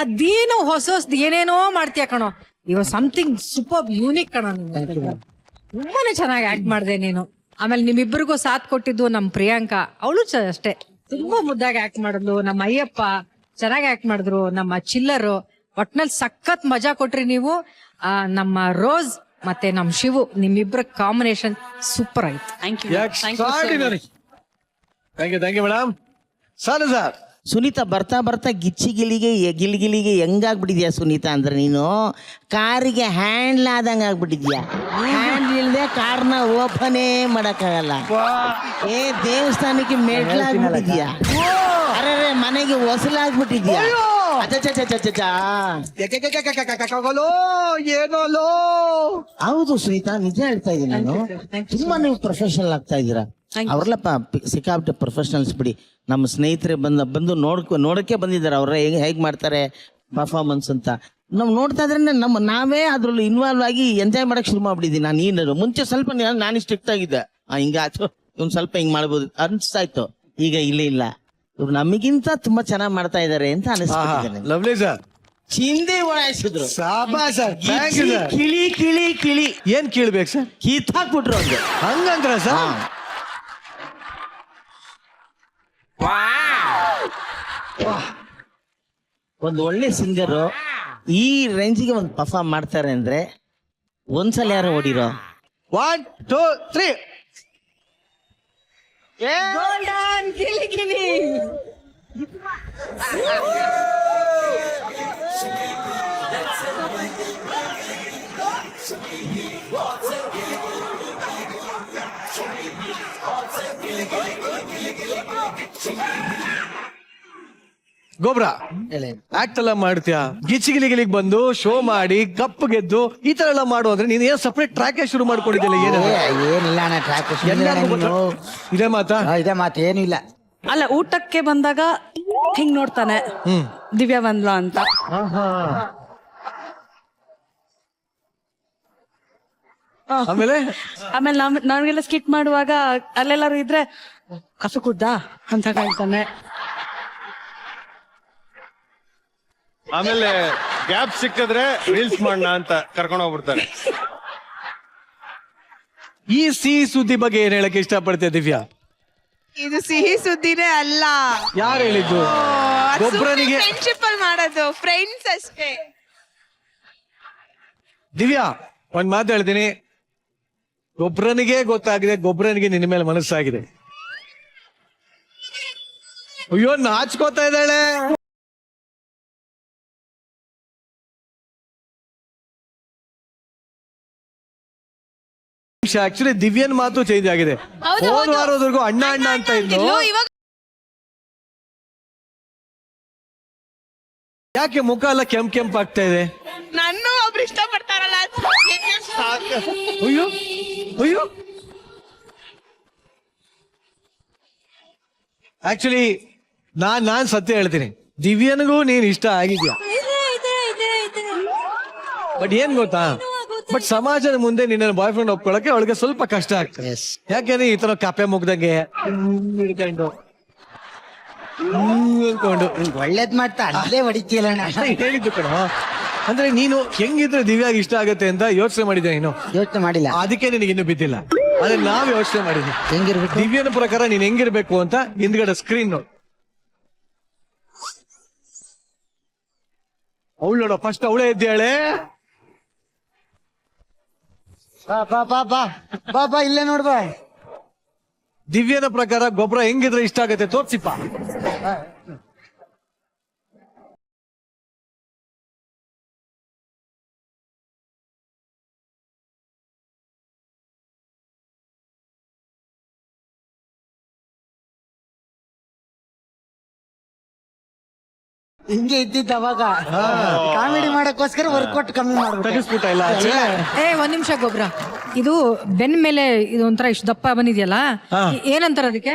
ಅದೇನೋ ಹೊಸದ್ ಏನೇನೋ ಮಾಡ್ತೀಯ ಕಣೋ. ಇವ ಸಮಥಿಂಗ್ ಸೂಪರ್ ಯೂನಿಕ್ ಕಣೋ. ತುಂಬಾನೇ ಚೆನ್ನಾಗಿ ಆಕ್ಟ್ ಮಾಡಿದೆ ನೀನು. ಆಮೇಲೆ ನಿಮ್ಮಿಬ್ಬರಿಗೂ ಸಾಥ್ ಕೊಟ್ಟಿದ್ದು ನಮ್ಮ ಪ್ರಿಯಾಂಕಾ, ಅವಳು ಅಷ್ಟೇ ತುಂಬಾ ಮುದ್ದಾಗಿ ಆಕ್ಟ್ ಮಾಡಿದ್ಲು. ನಮ್ಮ ಅಯ್ಯಪ್ಪ ಚೆನ್ನಾಗಿ ಆಕ್ಟ್ ಮಾಡಿದ್ರು. ನಮ್ಮ ಚಿಲ್ಲರು ಒಟ್ನಲ್ಲಿ ಸಖತ್ ಮಜಾ ಕೊಟ್ರಿ ನೀವು. ನಮ್ಮ ರೋಸ್ ಮತ್ತೆ ನಮ್ಮ ಶಿವು, ನಿಮ್ಮಿಬ್ಬರ ಕಾಂಬಿನೇಷನ್ ಸೂಪರ್ ಆಯ್ತು. Thank you. Extraordinary. Thank you, madam. ಸಾಲು ಸರ್. ಸುನೀತಾ ಬರ್ತಾ ಬರ್ತಾ ಗಿಲಿಗಿಲಿಗೆ ಹೆಂಗಾಗ್ಬಿಟ್ಟಿದ್ಯಾ ಸುನೀತಾ ಅಂದ್ರೆ ನೀನು ಕಾರಿಗೆ ಹ್ಯಾಂಡ್ಲ್ ಆದಂಗೆ ಆಗ್ಬಿಟ್ಟಿದ್ಯಾ. ಹ್ಯಾಂಡ್ಲ್ ಇಲ್ಲದೆ ಕಾರ್ನ ಓಪನೇ ಮಾಡಕ್ಕಾಗಲ್ಲ. ಏ ದೇವಸ್ಥಾನಕ್ಕೆ ಮೆಟ್ಲಾಗ್ಬಿಟ್ಟಿದ್ಯಾ. ಅರೆ ಮನೆಗೆ ಹೊಸಲಾಗ್ಬಿಟ್ಟಿದ್ಯಾ. ಏನೋ ಹೌದು ಸುನೀತಾ, ನಿಜ ಹೇಳ್ತಾ ಇದ್ದೀನಿ ನಾನು. ತುಂಬಾ ನೀವು ಪ್ರೊಫೆಷನಲ್ ಆಗ್ತಾ ಇದ್ದೀರಾ. ಅವ್ರಲ್ಲಪ್ಪ ಸಿಕ್ಕಾಬಿಟ್ಟೆ ಪ್ರೊಫೆಷನಲ್ಸ್ ಬಿಡಿ. ನಮ್ಮ ಸ್ನೇಹಿತರೆ ಬಂದು ನೋಡಕ್ಕೆ ಬಂದಿದ್ದಾರೆ. ಅವ್ರ ಹೇಗ್ ಮಾಡ್ತಾರೆ ಪರ್ಫಾರ್ಮೆನ್ಸ್ ಅಂತ ನಾವು ನೋಡ್ತಾ ಇದ್ರೆ ನಾವೇ ಅದ್ರಲ್ಲಿ ಇನ್ವಾಲ್ವ್ ಆಗಿ ಎಂಜಾಯ್ ಮಾಡಕ್ ಶುರು ಮಾಡ್ಬಿಟ್ಟಿದ್ದೀನಿ. ನಾನು ನೀನು ಮುಂಚೆ ಸ್ವಲ್ಪ ನಾನು ಸ್ಟ್ರಿಕ್ಟ್ ಆಗಿದ್ದೆ. ಹಿಂಗ ಇವ್ನು ಸ್ವಲ್ಪ ಹಿಂಗ್ ಮಾಡ್ಬೋದು ಅನ್ಸ್ತಾಯ್ತು. ಈಗ ಇಲ್ಲ ಇವ್ರು ನಮಗಿಂತ ತುಂಬಾ ಚೆನ್ನಾಗ್ ಮಾಡ್ತಾ ಇದಾರೆ ಅಂತ ಅನಿಸ್ತಿದ್ದೇನೆ. Lovely sir. ಚಿಂದಿ ಓಡಾಯಿಸಿದ್ರು. ಸರ್. Thank you sir. ಕಿಳಿ ಏನ್ ಕೇಳ್ಬೇಕು ಸರ್? ಕಿತ್ತಾಕ್ಬಿಟ್ರು ಅವ್ರಿಗೆ. ಹಂಗಂದ್ರ ಸರ್? ಒಂದು ಒಳ್ಳೆ ಸಿಂಗರು ಈ ರೇಂಜಿಗೆ ಒಂದು ಪರ್ಫಾರ್ಮ್ ಮಾಡ್ತಾರೆ ಅಂದ್ರೆ ಒಂದ್ಸಲ ಯಾರು ಓಡಿರೋ. 1 2 3. ಗೊಬ್ರ ಆಕ್ಟ್ ಎಲ್ಲ ಮಾಡ್ತೀಯಾ, ಗಿಲಿಗಿಲಿಗೆ ಬಂದು ಶೋ ಮಾಡಿ ಕಪ್ ಗೆದ್ದು ಈ ತರ ಎಲ್ಲ ಮಾಡು ಅಂದ್ರೆ ನೀನ್ ಏನ್ ಸಪರೇಟ್ ಟ್ರ್ಯಾಕ್ ಶುರು ಮಾಡ್ಕೊಂಡಿದ್ದಿಲ್ಲ? ಏನಿಲ್ಲ ಅಣ್ಣ, ಟ್ರ್ಯಾಕ್ ಇದೇ ಮಾತಾ? ಇದೇ ಮಾತು, ಏನು ಇಲ್ಲ. ಅಲ್ಲ, ಊಟಕ್ಕೆ ಬಂದಾಗ ಹಿಂಗ್ ನೋಡ್ತಾನೆ ದಿವ್ಯಾ ಬಂದ್ಲ ಅಂತ. ಆಮೇಲೆ ನಾವೆಲ್ಲ ಸ್ಕಿಟ್ ಮಾಡುವಾಗ ಅಲ್ಲೆಲ್ಲಾರು ಇದ್ರೆ ಕಸು ಕುದ್ದ ಅಂತ ಹೇಳ್ತಾನೆ. ಆಮೇಲೆ ಗ್ಯಾಪ್ ಸಿಕ್ಕಿದ್ರೆ ರೀಲ್ಸ್ ಮಾಡೋಣ ಅಂತ ಕರ್ಕೊಂಡು ಹೋಗ್ಬಿಡ್ತಾರೆ. ಈ ಸಿಹಿ ಸುದ್ದಿ ಬಗ್ಗೆ ಏನ್ ಹೇಳಕ್ ಇಷ್ಟಪಡ್ತೀಯ ದಿವ್ಯಾ? ಇದು ಸಿಹಿ ಸುದ್ದಿನೇ ಅಲ್ಲ. ಯಾರು ಹೇಳಿದ್ದು? ಗೊಬ್ಬರನಿಗೆ ಫ್ರೆಂಡ್ಶಿಪ್ ಅಲ್ಲಿ ಮಾಡೋದು, ಫ್ರೆಂಡ್ಸ್ ಅಷ್ಟೇ. ದಿವ್ಯಾ ಒಂದ್ ಮಾತು ಹೇಳ್ತೀನಿ, ಗೊಬ್ಬರನಿಗೆ ಗೊತ್ತಾಗಿದೆ, ಗೊಬ್ಬರನಿಗೆ ನಿನ್ನ ಮೇಲೆ ಮನಸ್ಸಾಗಿದೆ. ಅಯ್ಯೋ ನಾಚ್ಕೋತಾ ಇದ್ದಾಳೆ. ಆಕ್ಚುಲಿ ದಿವ್ಯನ್ ಮಾತು ಚೇಂಜ್ ಆಗಿದೆ. ಹೋದ ವಾರದವರೆಗೂ ಅಣ್ಣ ಅಣ್ಣ ಅಂತ ಇದ್ದು, ಯಾಕೆ ಮುಖ ಎಲ್ಲ ಕೆಂಪ್ ಆಗ್ತಾ ಇದೆ? ನನ್ನ ಒಬ್ರು ಇಷ್ಟಪಡ್ತಾರಲ್ಲ. ಅಯ್ಯೋ ಅಯ್ಯೋ. ಆಕ್ಚುಲಿ ನಾನ್ ಸತ್ಯ ಹೇಳ್ತೀನಿ, ದಿವ್ಯನಿಗೂ ನೀನ್ ಇಷ್ಟ ಆಗಿದ್ಯಾ. ಬಟ್ ಏನ್ ಗೊತ್ತಾ, ಬಟ್ ಸಮಾಜದ ಮುಂದೆ ನಿನ್ನ ಬಾಯ್ ಫ್ರೆಂಡ್ ಒಪ್ಕೊಳಕ್ಕೆ ಅವಳಿಗೆ ಸ್ವಲ್ಪ ಕಷ್ಟ ಆಗ್ತದೆ. ಯಾಕೆಂದ್ರೆ ಈ ತರ ಕಾಪೆ ಮುಗ್ದಂಗೆ ಹಿಡ್ಕೊಂಡು ಒಳ್ಳೇದ್ ಮಾಡ್ತಾ ಅಲ್ಲೇ ಹೊಡಿತೀಯಲ್ಲ ಅಣ್ಣ. ಹೇಳಿದ್ದು ಕಣ. ಅಂದ್ರೆ ನೀನು ಹೆಂಗಿದ್ರೆ ದಿವ್ಯಾಗ ಇಷ್ಟ ಆಗತ್ತೆ ಅಂತ ಯೋಚನೆ ಮಾಡಿದ್ದೆ. ನೀನು ಯೋಚನೆ ಮಾಡಿಲ್ಲ, ಅದಕ್ಕೆ ನಿನಗೆ ಇನ್ನೂ ಬಿದ್ದಿಲ್ಲ. ಆದ್ರೆ ನಾವ್ ಯೋಚನೆ ಮಾಡಿದ್ವಿ ಹೆಂಗಿರ್ಬೇಕು. ದಿವ್ಯನ ಪ್ರಕಾರ ನೀನ್ ಹೆಂಗಿರ್ಬೇಕು ಅಂತ. ಹಿಂದ್ಗಡೆ ಸ್ಕ್ರೀನ್ ನೋಡು, ಅವಳು ನೋಡ, ಫಸ್ಟ್ ಅವಳೇ ಇದ್ದಾಳೆ. ಬಾ ಇಲ್ಲೇ ನೋಡ್ಬಾ. ದಿವ್ಯನ ಪ್ರಕಾರ ಗೊಬ್ಬರ ಹೆಂಗಿದ್ರೆ ಇಷ್ಟ ಆಗತ್ತೆ ತೋರ್ಸಿಪ್ಪ. ಹಿಂಗೆ ಇದ್ದಿದ್ದ ಅವಾಗ ಕಾಮಿಡಿ ಮಾಡಕ್ಕೋಸ್ಕರ ವರ್ಕೌಟ್ ಕಮ್ಮಿ ಮಾಡ್ಬಿಟ್ಟು ತೆಗಿಸ್ಬಿಟ್ಟ ಇಲ್ಲ ಒಂದ್ ನಿಮಿಷ ಗೊಬ್ರ, ಇದು ಬೆನ್ ಮೇಲೆ ಇದು ಒಂಥರ ಇಷ್ಟು ದಪ್ಪ ಬಂದಿದ್ಯಲ್ಲ, ಏನಂತಾರ ಅದಕ್ಕೆ?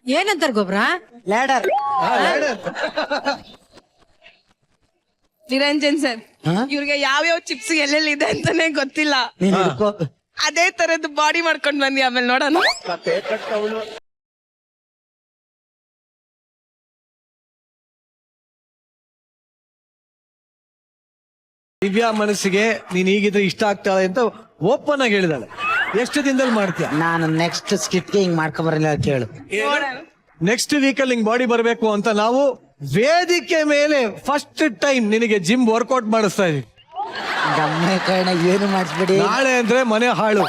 ಏನಂತಾರ ಗೊಬ್ರ? ಲ್ಯಾಡರ್. ನಿರಂಜನ್ ಸರ್, ಇವ್ರಿಗೆ ಯಾವ್ಯಾವ ಚಿಪ್ಸ್ ಎಲ್ಲೆಲ್ಲಿ ಇದೆ ಅಂತಾನೆ ಗೊತ್ತಿಲ್ಲ. ಅದೇ ತರದ್ದು ಬಾಡಿ ಮಾಡ್ಕೊಂಡ್ ಬನ್ನಿ, ಆಮೇಲೆ ನೋಡೋಣ. ದಿವ್ಯಾ ಮನಸ್ಸಿಗೆ ನೀನ್ ಹೀಗಿದ್ರೆ ಇಷ್ಟ ಆಗ್ತಾಳೆ ಅಂತ ಓಪನ್ ಆಗಿ ಹೇಳಿದಾಳೆ. ಎಷ್ಟು ದಿನದಲ್ಲಿ ಮಾಡ್ತೀಯ? ನಾನು ನೆಕ್ಸ್ಟ್ ಸ್ಕಿಟ್ಗೆ ಹಿಂಗ್ ಮಾಡ್ಕೊಂಬರಲ್ಲ ಕೇಳು. ನೆಕ್ಸ್ಟ್ ವೀಕಲ್ಲಿ ಹಿಂಗ್ ಬಾಡಿ ಬರಬೇಕು ಅಂತ ನಾವು ವೇದಿಕೆ ಮೇಲೆ ಫಸ್ಟ್ ಟೈಮ್ ನಿನಗೆ ಜಿಮ್ ವರ್ಕೌಟ್ ಮಾಡಿಸ್ತಾ ಇದೀವಿ. ಗಮ್ಮೆ ಕಾರಣ ಏನು ಮಾಡಿಸ್ಬೇಡಿ. ನಾಳೆ ಅಂದ್ರೆ ಮನೆ ಹಾಳು.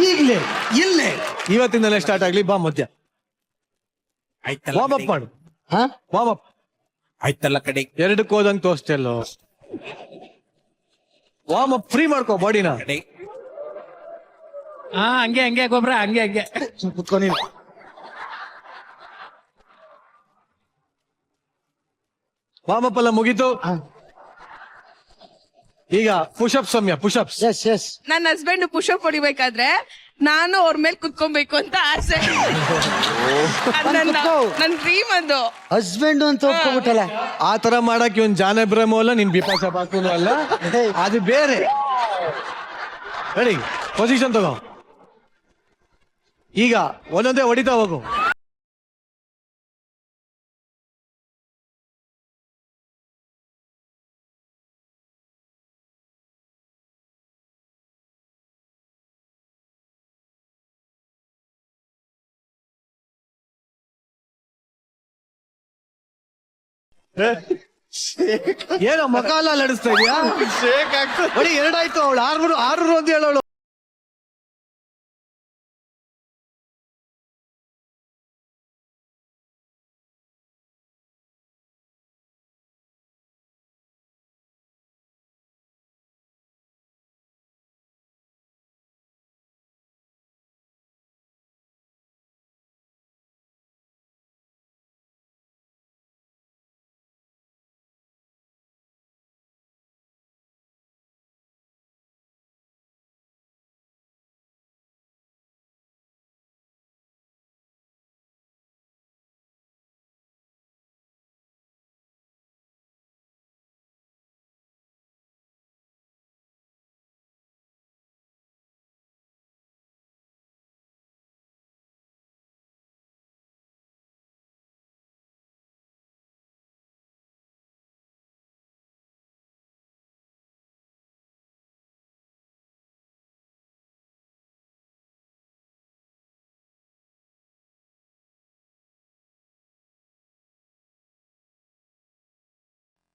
ಈಗ್ಲೇ ಇಲ್ಲೇ ಇವತ್ತಿಂದಲೇ ಸ್ಟಾರ್ಟ್ ಆಗ್ಲಿ. ಬಾ ಮಧ್ಯ ವಾರ್ಮ್ ಅಪ್ ಮಾಡು. ವಾರ್ಮ್ ಅಪ್ ಆಯ್ತಲ್ಲ ಕಡೆ. ಎರಡಕ್ಕೆ ಹೋದಂಗ್ ತೋರಿಸ್ತೆಲ್ಲೋ. ವಾರ್ಮ್ ಅಪ್ ಫ್ರೀ ಮಾಡ್ಕೋ ಬಾಡಿನ. ಹಂಗೆ ಗೊಬ್ಬರ ಹಂಗೆ ಕುತ್ಕೊಂಡು ವಾರ್ಮ್ ಅಪ್ ಎಲ್ಲ ಮುಗೀತು. ಈಗ ಪುಷಪ್ ಸಮಯ. ಪುಷಪ್ಸ್. ಎಸ್ ನನ್ನ ಹಸ್ಬೆಂಡ್ ಪುಷಪ್ ಹೊಡಿಬೇಕಾದ್ರೆ ನಾನು ಅವ್ರ ಮೇಲೆ ಕುತ್ಕೊಬೇಕು ಅಂತ ಆಸೆ. ನನ್ ಡ್ರೀಮ್ ಅದು. ಹಸ್ಬೆಂಡ್ ಅಂತ ಒಪ್ಕೊಬಿಟ್ಟಲ್ಲ. ಆ ತರ ಮಾಡಕ್ ಇವನ್ ಜಾನ್ ಇಬ್ರಾಹಿಂ ಅಲ್ಲ, ನಿನ್ ಬಿಪಾಶಾ ಬಾಕುನು ಅಲ್ಲ, ಅದು ಬೇರೆ. ರೆಡಿ, ಪೊಸಿಷನ್ ತಗೋ. ಈಗ ಒಂದೊಂದೇ ಹೊಡಿತಾ ಹೋಗು. ಏನೋ ಮಕ ಎಲ್ಲ ಲಡಿಸ್ತಾ ಇದೀಯಾ? ಬರೀ ಎರಡಾಯ್ತು. ಅವಳು 600 ಅಂತ ಹೇಳೋಳು.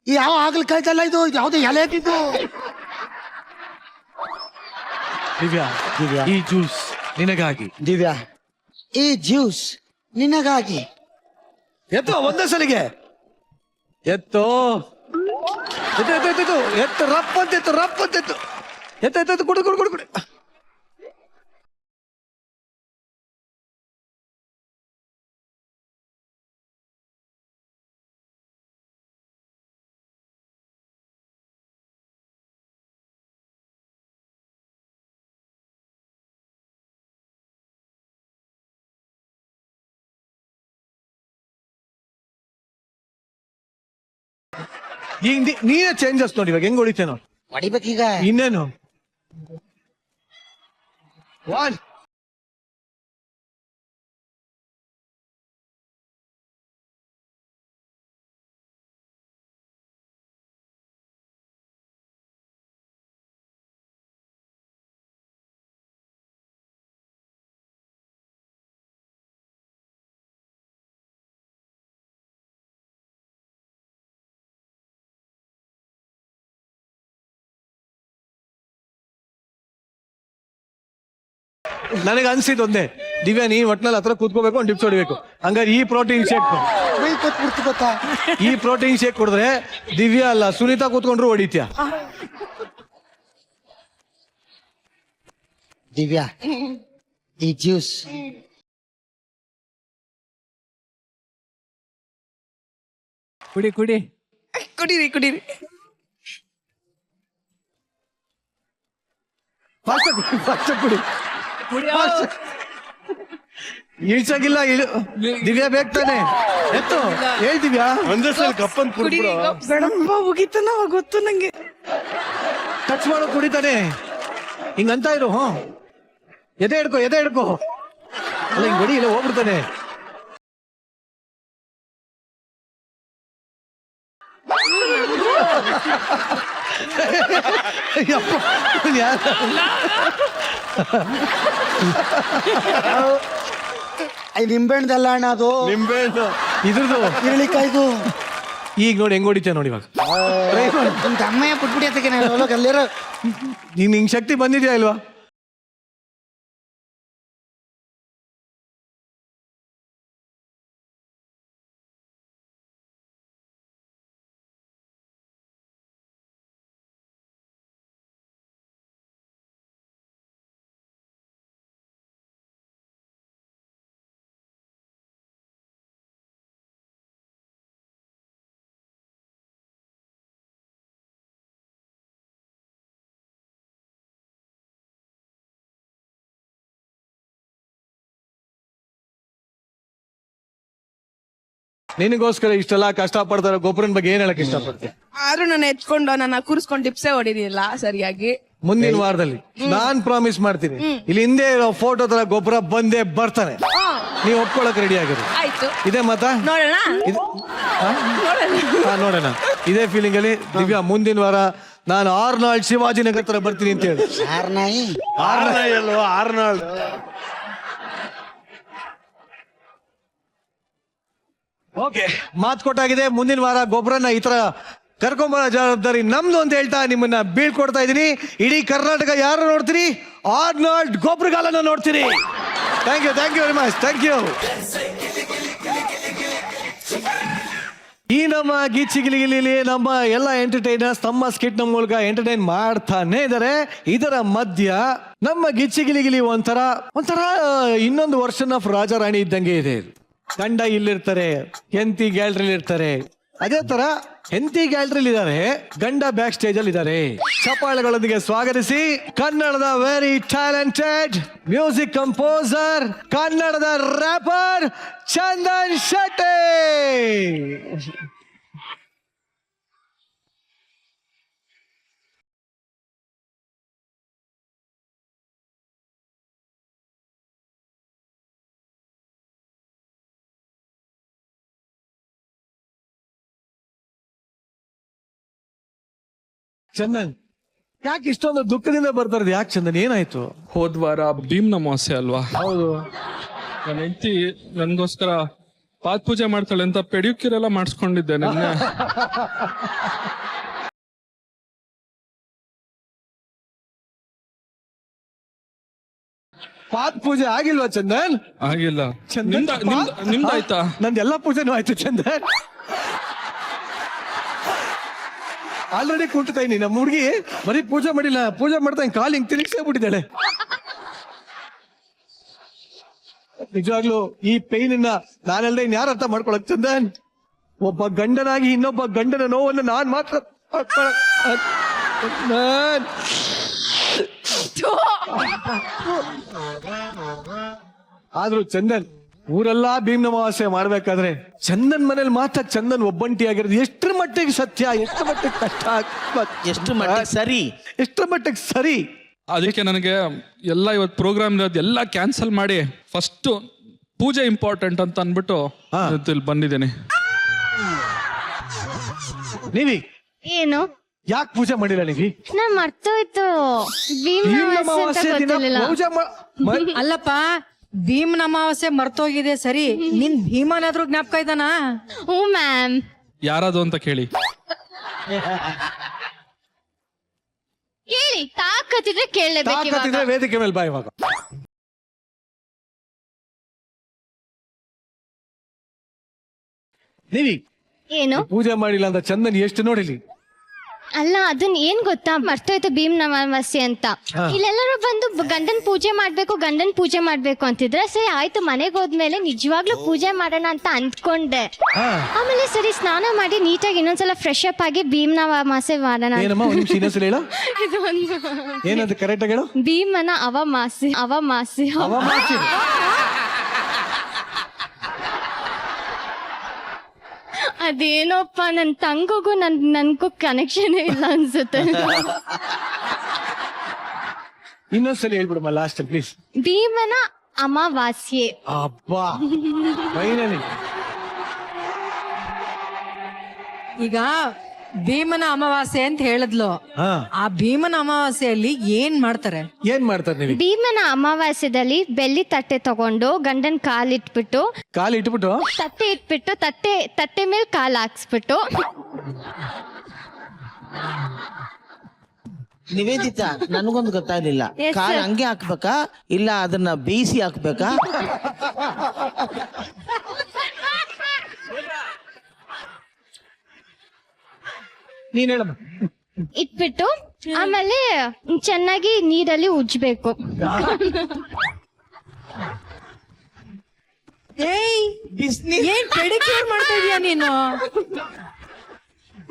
ಯಾವ ಹಾಗಲಕಾಯ್ತಲ್ಲ ಇದು ಯಾವ್ದು ಎಲೆ ಇದು? ದಿವ್ಯಾ, ಈ ಜ್ಯೂಸ್ ನಿನಗಾಗಿ. ದಿವ್ಯಾ, ಈ ಜ್ಯೂಸ್ ನಿನಗಾಗಿ. ಎತ್ತೋ ಒಂದೇ ಸಲಿಗೆ. ಎತ್ತೋ ಎತ್ತು ರಪ್ಪ ಅಂತ ಎತ್ತು ಕುಡು. ಈಗ ನೀನೇ ಚೇಂಜಸ್ ನೋಡಿ. ಇವಾಗ ಹೆಂಗ್ ಹೊಡಿತೇ ನೋಡಿ. ಹೊಡಿಬೇಕೀಗ. ಇನ್ನೇನು ಒನ್. ನನಗೆ ಅನ್ಸಿದ್ ಒಂದೇ, ದಿವ್ಯಾ ನೀ ಒಟ್ನಲ್ಲಿ ಹತ್ರ ಕೂತ್ಕೋಬೇಕು, ಒಂದು ಟಿಪ್ಸ್ ಹೊಡಿಬೇಕು. ಹಂಗಾರೆ ಈ ಪ್ರೋಟೀನ್ ಶೇಕ್ ಕುಡಿದ್ರೆ ದಿವ್ಯಾ ಅಲ್ಲ ಸುನೀತಾ ಕೂತ್ಕೊಂಡ್ರು ಹೊಡಿತ್ಯಾ. ದಿವ್ಯಾ, ಈ ಜ್ಯೂಸ್ ಕುಡೀರಿ. ಫಸ್ಟ್ ಕುಡಿ. ಇಳ್ಸಂಗಿಲ್ಲ. ದಿವ್ಯಾ ಬೇಕ್ತಾನೆ. ಎತ್ತು ಹೇಳ್ದಿವ್ಯಾ. ಒಂದೇ ಸಲ ಕಪ್ಪನ್ ಕುಡ್ಬಿಡು. ಬೇಡಪ್ಪ, ಮುಗಿತನ ಗೊತ್ತು ನಂಗೆ. ಟಚ್ ಮಾಡೋ ಕುಡಿತಾನೆ. ಹಿಂಗಂತ ಇರು. ಎದೆ ಹಿಡ್ಕೊ ಅಲ್ಲ, ಹಿಂಗ್ ಹೊಡಿ, ಇಲ್ಲ ಹೋಗ್ಬಿಡ್ತಾನೆ. ಯಪ್ಪ, ಇವ್ನ್ ಯಾರು? ನಿಂಬೆಹಣ್ಣದಲ್ಲ ಅಣ್ಣ ಅದು, ನಿಂಬೆಹಣ್ಣು. ಇದ್ರದ್ದು ಇರಳಿಕಾಯ್ದು. ಈಗ ನೋಡಿ ಹೆಂಗ್ ಹೊಡಿತೇವೆ ನೋಡಿ ಇವಾಗ. ನಿಮ್ ತಮ್ಮಯ್ಯ ಪುಟ್ಬಿಡಿ ಅದಕ್ಕೆ ಅಲ್ಲಿರೋ ಈಗ ನಿಂಗೆ ಶಕ್ತಿ ಬಂದಿದ್ಯಾ ಇಲ್ವಾ? ನಿನಗೋಸ್ಕರ ಇಷ್ಟೆಲ್ಲ ಕಷ್ಟ ಪಡ್ತಾರ ಗೊಬ್ಬರನ ಬಗ್ಗೆ ಏನ್ ಹೇಳಕ್ ಇಷ್ಟಪಡ್ತೀನಿ? ಆದ್ರೂ ನಾನು ಎತ್ಕೊಂಡು ನನ್ನ ಕೂರಿಸ್ಕೊಂಡು ಟಿಪ್ಸೇ ಹೊಡಿದಿಲ್ಲ ಸರಿಯಾಗಿ. ಮುಂದಿನ ವಾರದಲ್ಲಿ ನಾನ್ ಪ್ರಾಮಿಸ್ ಮಾಡ್ತೀನಿ, ಇಲ್ಲಿ ಹಿಂದೆ ಇರೋ ಫೋಟೋ ತರ ಗೊಬ್ಬರ ಬಂದೇ ಬರ್ತಾನೆ. ನೀವು ಒಪ್ಕೊಳಕ್ ರೆಡಿ ಆಗಿರಿ. ಆಯ್ತು, ಇದೇ ಮತ ನೋಡೋಣ. ನೋಡೋಣ. ಇದೇ ಫೀಲಿಂಗ್ ಅಲ್ಲಿ ದಿವ್ಯಾ ಮುಂದಿನ ವಾರ ನಾನು ಆರ್ನಾಲ್ಡ್ ಶಿವಾಜಿನಗರ ತರ ಬರ್ತೀನಿ ಅಂತ ಹೇಳಿ. ಆರ್ನಾಯಿ ಆರ್ನಾಳ್ ಅಲ್ವಾ? ಆರ್ನಾಳ್. ಓಕೆ, ಮಾತು ಕೊಟ್ಟಾಗಿದೆ. ಮುಂದಿನ ವಾರ ಗೊಬ್ಬರನ ಈ ತರ ಕರ್ಕೊಂಬರೋ ಜವಾಬ್ದಾರಿ ನಮ್ದು ಅಂತ ಹೇಳ್ತಾ ನಿಮ್ಮನ್ನ ಬೀಳ್ಕೊಡ್ತಾ ಇದೀನಿ. ಇಡೀ ಕರ್ನಾಟಕ ಯಾರು ನೋಡ್ತೀರಿ? ಆರ್ನಾಲ್ಡ್ ಗೊಬ್ಬರಗಾಲನ ನೋಡ್ತೀರಿ. Thank you very much. Thank you. ಈ ನಮ್ಮ ಗಿಚ್ಚಿಗಿಲಿಗಿಲಿ ನಮ್ಮ ಎಲ್ಲ ಎಂಟರ್ಟೈನರ್ಸ್ ತಮ್ಮ ಸ್ಕಿಟ್ ನ ಮೂಲಕ ಎಂಟರ್ಟೈನ್ ಮಾಡ್ತಾನೆ ಇದಾರೆ. ಇದರ ಮಧ್ಯ ನಮ್ಮ ಗಿಚ್ಚಿಗಿಲಿಗಿಲಿ ಒಂಥರ ಇನ್ನೊಂದು ವರ್ಷನ್ ಆಫ್ ರಾಜಾರಾಣಿ ಇದ್ದಂಗೆ ಇದೆ. ಗಂಡ ಇಲ್ಲಿರ್ತಾರೆ, ಹೆಂಡತಿ ಗ್ಯಾಲರಿಲಿ ಇರ್ತಾರೆ. ಅದೇ ತರ ಹೆಂಡತಿ ಗ್ಯಾಲರಿಲಿ ಇದ್ದಾರೆ, ಗಂಡ ಬ್ಯಾಕ್ ಸ್ಟೇಜ್ ಅಲ್ಲಿ ಇದ್ದಾರೆ. ಚಪ್ಪಾಳೆಗಳೊಂದಿಗೆ ಸ್ವಾಗತಿಸಿ ಕನ್ನಡದ ವೆರಿ ಟ್ಯಾಲೆಂಟೆಡ್ ಮ್ಯೂಸಿಕ್ ಕಂಪೋಸರ್, ಕನ್ನಡದ ರ್ಯಾಪರ್ ಚಂದನ್ ಶೆಟ್ಟಿ. ಚಂದನ್, ಯಾಕೆ ಇಷ್ಟೊಂದು ದುಃಖದಿಂದ ಬರ್ತಾ ಇರೋದು? ಯಾಕೆ ಚಂದನ್, ಏನಾಯ್ತು? ಹೋದ್ವಾರ ಭೀಮ್ನ ಅಮಾವಾಸ್ಯೆ ಅಲ್ವಾ? ಹೌದು. ನನ್ನ ಹೆಂಡತಿ ನನ್ಗೋಸ್ಕರ ಪಾತ್ ಪೂಜೆ ಮಾಡ್ತಾಳೆ ಅಂತ ಪೆಡ್ಯೂಕ್ಯೂರ್ ಎಲ್ಲ ಮಾಡಿಸ್ಕೊಂಡಿದ್ದೆ ನಿನ್ನೆ. ಪಾತ್ ಪೂಜೆ ಆಗಿಲ್ವಾ ಚಂದನ್? ಆಗಿಲ್ಲ. ಚಂದನ್, ನಿಮ್ದಾಯ್ತಾ? ನಂದೆಲ್ಲ ಪೂಜೆನೂ ಆಯ್ತು ಚಂದನ್. ಆಲ್ರೆಡಿ ಕೂಡ್ತಾ ಇದೀನಿ. ನಮ್ಮ ಹುಡುಗಿ ಬರೀ ಪೂಜೆ ಮಾಡಿಲ್ಲ, ಪೂಜೆ ಮಾಡ್ತಾ ಕಾಲು ಹಿಂಗ್ ತಿರುಗಿಸೇ ಬಿಟ್ಟಿದ್ದಾಳೆ. ನಿಜವಾಗ್ಲು ಈ ಪೈನ್ ನಾನಲ್ದೆ ಇನ್ಯಾರು ಅರ್ಥ ಮಾಡ್ಕೊಳಕ್ ಚಂದನ್? ಒಬ್ಬ ಗಂಡನಾಗಿ ಇನ್ನೊಬ್ಬ ಗಂಡನ ನೋವನ್ನು ನಾನ್ ಮಾತ್ರ ಆದ್ರೂ ಚಂದನ್, ಊರೆಲ್ಲ ಭೀಮ್ನ ಅಮಾವಾಸ್ಯೆ ಮಾಡ್ಬೇಕಾದ್ರೆ ಚಂದನ್ ಮನೇಲಿ ಮಾತ್ರ ಚಂದನ್ ಒಬ್ಬಂಟಿ ಆಗಿರೋದು ಎಷ್ಟರ ಮಟ್ಟಿಗೆ ಸತ್ಯ, ಎಷ್ಟರ ಮಟ್ಟಿಗೆ ಕಷ್ಟ, ಎಷ್ಟು ಮಟ್ಟಿಗೆ ಸರಿ, ಎಷ್ಟರ ಮಟ್ಟಿಗೆ ಸರಿ? ಅದಕ್ಕೆ ನನಗೆ ಎಲ್ಲ ಇವತ್ತು ಪ್ರೋಗ್ರಾಮ್ ಇರೋದು ಎಲ್ಲ ಕ್ಯಾನ್ಸಲ್ ಮಾಡಿ ಫಸ್ಟ್ ಪೂಜೆ ಇಂಪಾರ್ಟೆಂಟ್ ಅಂತ ಅನ್ಬಿಟ್ಟು ಇಲ್ಲಿ ಬಂದಿದ್ದೇನೆ. ನೀವಿ ಏನು ಯಾಕೆ ಪೂಜೆ ಮಾಡಿಲ್ಲ ನೀವಿ? ನಾ ಮರ್ತೋಯ್ತು. ಅಮಾವಾಸ್ಯೆ ದಿನ ಪೂಜೆ ಅಲ್ಲಪ್ಪ, ಭೀಮನ ಅಮಾವಾಸ್ಯೆ ಮರ್ತೋಗಿದೆ ಸರಿ, ನಿನ್ ಭೀಮನಾದ್ರೂ ಜ್ಞಾಪಕ ಇದ್ದಾನ? ಹ್ಞೂ ಮ್ಯಾಮ್. ಯಾರದು ಅಂತ ಕೇಳಿ. ಕೇಳಿ, ತಾಕತ್ತಿದ್ರೆ ಕೇಳಲೇಬೇಕು. ತಾಕತ್ತಿದ್ರೆ ವೇದಿಕೆ ಮೇಲೆ ಬಾ. ಇವಾಗ ನೀವಿ ಏನು ಪೂಜೆ ಮಾಡಿಲ್ಲ ಅಂತ ಚಂದನ್ ಎಷ್ಟು ನೋಡಿಲಿ. ಅಲ್ಲ, ಅದನ್ನ ಏನ್ ಗೊತ್ತಾ, ಮರ್ತೋಯ್ತು ಭೀಮ್ನ ಅಮಾವಾಸ್ಯೆ ಅಂತ. ಇಲ್ಲೆಲ್ಲರೂ ಬಂದು ಗಂಡನ್ ಪೂಜೆ ಮಾಡ್ಬೇಕು ಅಂತಿದ್ರೆ, ಸರಿ ಆಯ್ತು ಮನೆಗೆ ಹೋದ್ಮೇಲೆ ನಿಜವಾಗ್ಲೂ ಪೂಜೆ ಮಾಡೋಣ ಅಂತ ಅಂದ್ಕೊಂಡೆ. ಆಮೇಲೆ ಸರಿ ಸ್ನಾನ ಮಾಡಿ ನೀಟಾಗಿ ಇನ್ನೊಂದ್ಸಲ ಫ್ರೆಶ್ ಅಪ್ ಆಗಿ ಭೀಮ್ನ ಅಮಾವಾಸ್ಯೆ ಮಾಡೋಣ. ಏನಮ್ಮ ಒಂದು ನಿಮಿಷ ಇನ್ನೊಂದ್ಸಲ ಹೇಳು. ಇದೊಂದು ಏನಂತ ಕರೆಕ್ಟ್ ಆಗಿ ಹೇಳು. ಭೀಮನ ಅಮಾವಾಸ್ಯೆ. ಅದೇನೋಪ್ಪ, ನನ್ ತಂಗಿಗೂ ನನ್ಗೂ ಕನೆಕ್ಷನ್ ಇಲ್ಲ ಅನ್ಸುತ್ತೆ. ಇನ್ನೊಂದ್ಸಲ ಹೇಳ್ಬಿಡಮ್ಮ ಲಾಸ್ಟ್ ಪ್ಲೀಸ್. ಭೀಮನ ಅಮಾವಾಸ್ಯೆ. ಅಬ್ಬಾ, ಫೈನಲಿ. ಈಗ ಭೀಮನ ಅಮಾವಾಸ್ಯೆ ಅಂತ ಹೇಳಿದ್ಲು. ಹಾ ಆ ಭೀಮನ ಅಮಾವಾಸ್ಯೆಯಲ್ಲಿ ಏನ್ ಮಾಡ್ತಾರೆ? ಏನ್ ಮಾಡ್ತಾರೆ ನೀವು? ಭೀಮನ ಅಮಾವಾಸ್ಯದಲ್ಲಿ ಬೆಳ್ಳಿ ತಟ್ಟೆ ತಗೊಂಡು ಗಂಡನ್ ಕಾಲಿಟ್ಬಿಟ್ಟು ಕಾಲು ಇಟ್ಬಿಟ್ಟು ತಟ್ಟೆ ಇಟ್ಬಿಟ್ಟು ತಟ್ಟೆ ಮೇಲೆ ಕಾಲ್ ಹಾಕ್ಸ್ಬಿಟ್ಟು ನಿವೇದಿತಾ, ನನಗೊಂದು ಗೊತ್ತಾಗ್ಲಿಲ್ಲ. Yes, ಕಾಲ್ sir. ಹಂಗೆ ಹಾಕ್ಬೇಕಾ ಇಲ್ಲ ಅದನ್ನ ಬೇಯಿಸಿ ಹಾಕ್ಬೇಕಾ? ನೀನ್ ಹೇಳಮ್ಮ. ಇಟ್ಬಿಟ್ಟು ಆಮೇಲೆ ಚೆನ್ನಾಗಿ ನೀರಲ್ಲಿ ಉಜ್ಬೇಕು. ಏಯ್, ಏನ್ ಪೆಡಿಕ್ಯೂರ್ ಮಾಡ್ತಾ ಇದೀಯ ನೀನು?